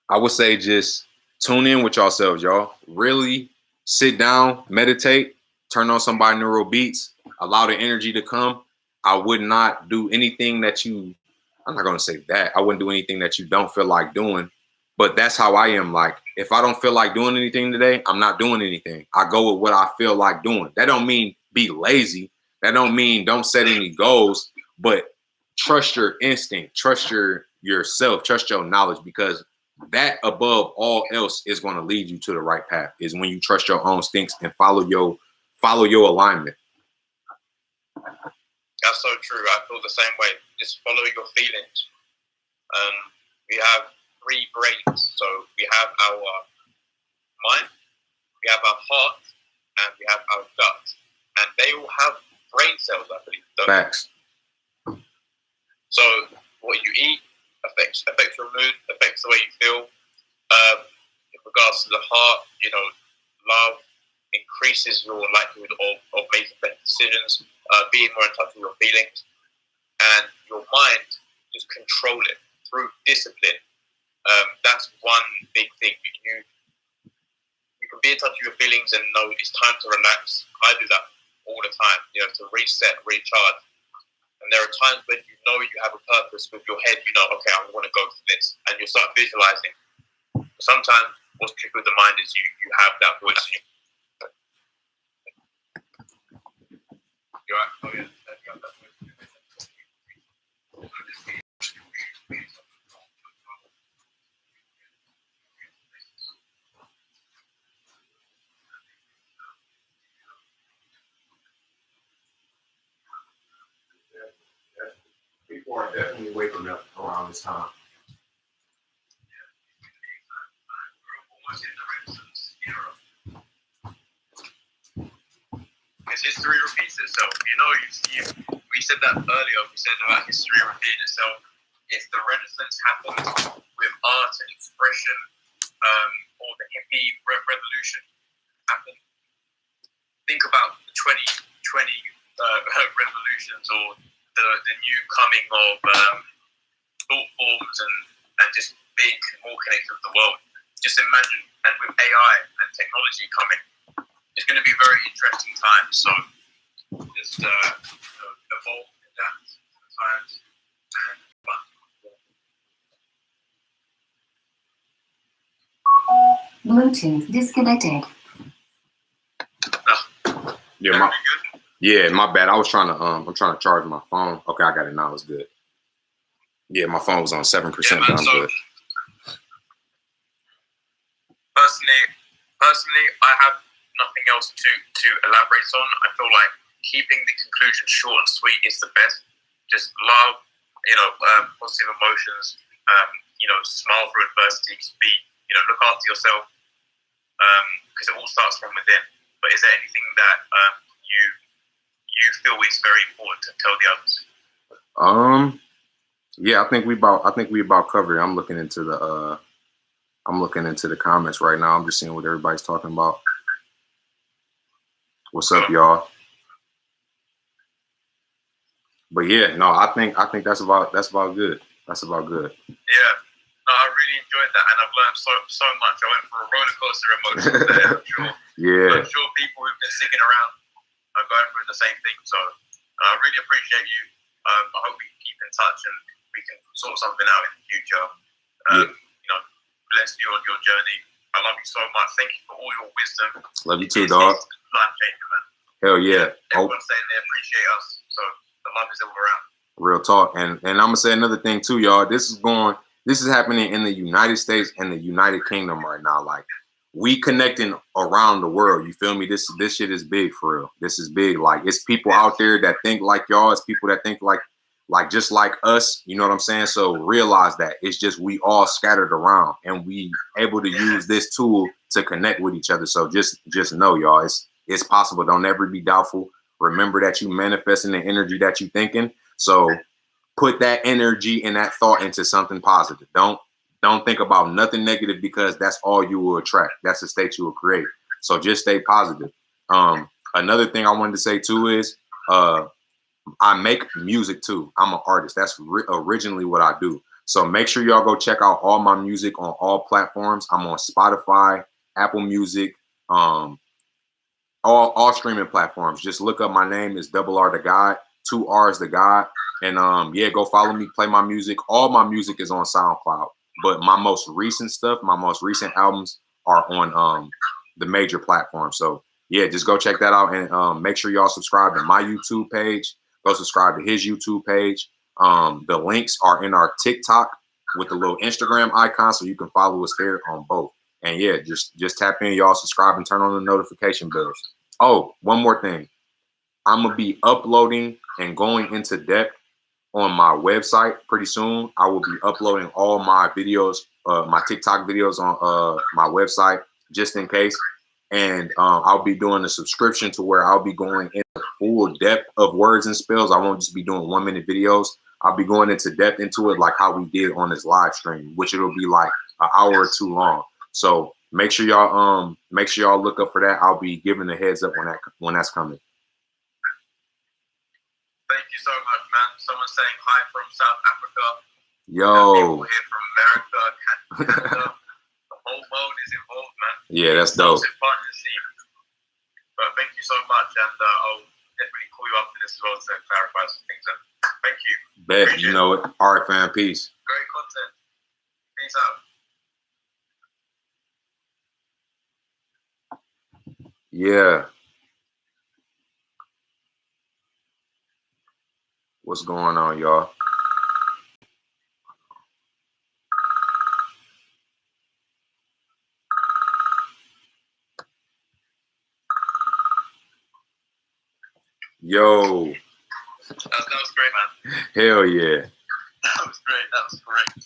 S3: I would say just tune in with yourselves, y'all. Really sit down, meditate, turn on some binaural beats, allow the energy to come. I would not do anything I'm not going to say that. I wouldn't do anything that you don't feel like doing, but that's how I am. Like, if I don't feel like doing anything today, I'm not doing anything. I go with what I feel like doing. That don't mean be lazy. That don't mean don't set any goals, but trust your instinct, trust yourself, trust your knowledge, because that above all else is going to lead you to the right path, is when you trust your own instincts and follow your alignment.
S1: That's so true. I feel the same way. Just follow your feelings. We have 3 brains. So we have our mind, we have our heart, and we have our gut. And they all have brain cells, I believe.
S3: Facts.
S1: So what you eat affects your mood, affects the way you feel. In regards to the heart, you know, love increases your likelihood of making better decisions, being more in touch with your feelings. And your mind, just control it through discipline. That's one big thing. You can be in touch with your feelings and know it's time to relax. I do that all the time, to reset, recharge. And there are times when you know you have a purpose with your head, okay, I want to go for this. And you start visualizing. Sometimes what's tricky with the mind is you have that voice. You're right. Oh, yeah. You have that voice.
S3: People are definitely waking up around this time.
S1: Because history repeats itself. We said that earlier. We said about history repeating itself. If the Renaissance happened with art and expression, or the hippie revolution happened, think about the 2020 revolutions, or the new coming of thought forms and just being more connected with the world. Just imagine, and with AI and technology coming, it's going to be a very interesting time. So just evolve, adapt to the times, and fun.
S4: Bluetooth disconnected.
S3: Yeah, my bad. I was trying to I'm trying to charge my phone. Okay, I got it now. It's good. Yeah, my phone was on 7%.
S1: Yeah, man,
S3: I'm good.
S1: Personally, I have nothing else to elaborate on. I feel like keeping the conclusion short and sweet is the best. Just love, positive emotions, smile through adversity, look after yourself, because it all starts from within. But is there anything that you feel is very important to tell the others?
S3: Yeah, I think we about covered it. I'm looking into the comments right now. I'm just seeing what everybody's talking about. What's up, y'all? But yeah, no, I think that's about good. That's about good.
S1: Yeah. No, I really enjoyed that, and I've learned so much. I went for a roller coaster of emotions there, I'm sure.
S3: Yeah.
S1: I'm sure people who've been sticking around are going through the same thing. So I really appreciate you. I hope we can keep in touch and we can sort something out in the future. Bless you on your journey. I love you so much. Thank you for all your wisdom.
S3: Love you too, dog.
S1: Life-changing, man.
S3: Hell yeah.
S1: Everyone's saying they appreciate us. So the love is all around.
S3: Real talk. And I'm gonna say another thing too, y'all. This is happening in the United States and the United Kingdom right now. Like, we connecting around the world. You feel me? This shit is big for real. This is big. Like, it's people out there that think like y'all. It's people that think like just like us. You know what I'm saying? So realize that it's just we all scattered around, and we able to use this tool to connect with each other. So just know, y'all, it's possible. Don't ever be doubtful. Remember that you manifesting the energy that you thinking. So put that energy and that thought into something positive. Don't think about nothing negative, because that's all you will attract. That's the state you will create. So just stay positive. Another thing I wanted to say too is I make music too. I'm an artist. That's originally what I do. So make sure y'all go check out all my music on all platforms. I'm on Spotify, Apple Music, all streaming platforms. Just look up my name is Double R the God, 2 R's the God. And yeah, go follow me, play my music. All my music is on SoundCloud. But my most recent stuff, my most recent albums are on the major platforms. So yeah, just go check that out, and make sure y'all subscribe to my YouTube page. Go subscribe to his YouTube page. The links are in our TikTok with the little Instagram icon, so you can follow us there on both. And yeah, just tap in, y'all, subscribe and turn on the notification bells. Oh, one more thing. I'm gonna be uploading and going into depth on my website pretty soon. I will be uploading all my videos, my TikTok videos on my website, just in case. And I'll be doing a subscription to where I'll be going into full depth of words and spells. I won't just be doing 1-minute videos. I'll be going into depth into it, like how we did on this live stream, which it'll be like an hour or two long. So make sure y'all look up for that. I'll be giving a heads up when that's coming.
S1: Thank you so much, man. Someone saying hi from South Africa.
S3: Yo.
S1: People here from America, Canada. The whole world is involved, man.
S3: Yeah, that's dope.
S1: It's fun to see. But thank you so much, and I'll this as well to clarify some things. And thank you.
S3: Bet, you know it. All right, fam. Peace.
S1: Great content. Peace out.
S3: Yeah. What's going on, y'all? Yo.
S1: That was great, man.
S3: Hell yeah.
S1: That was great. That was great.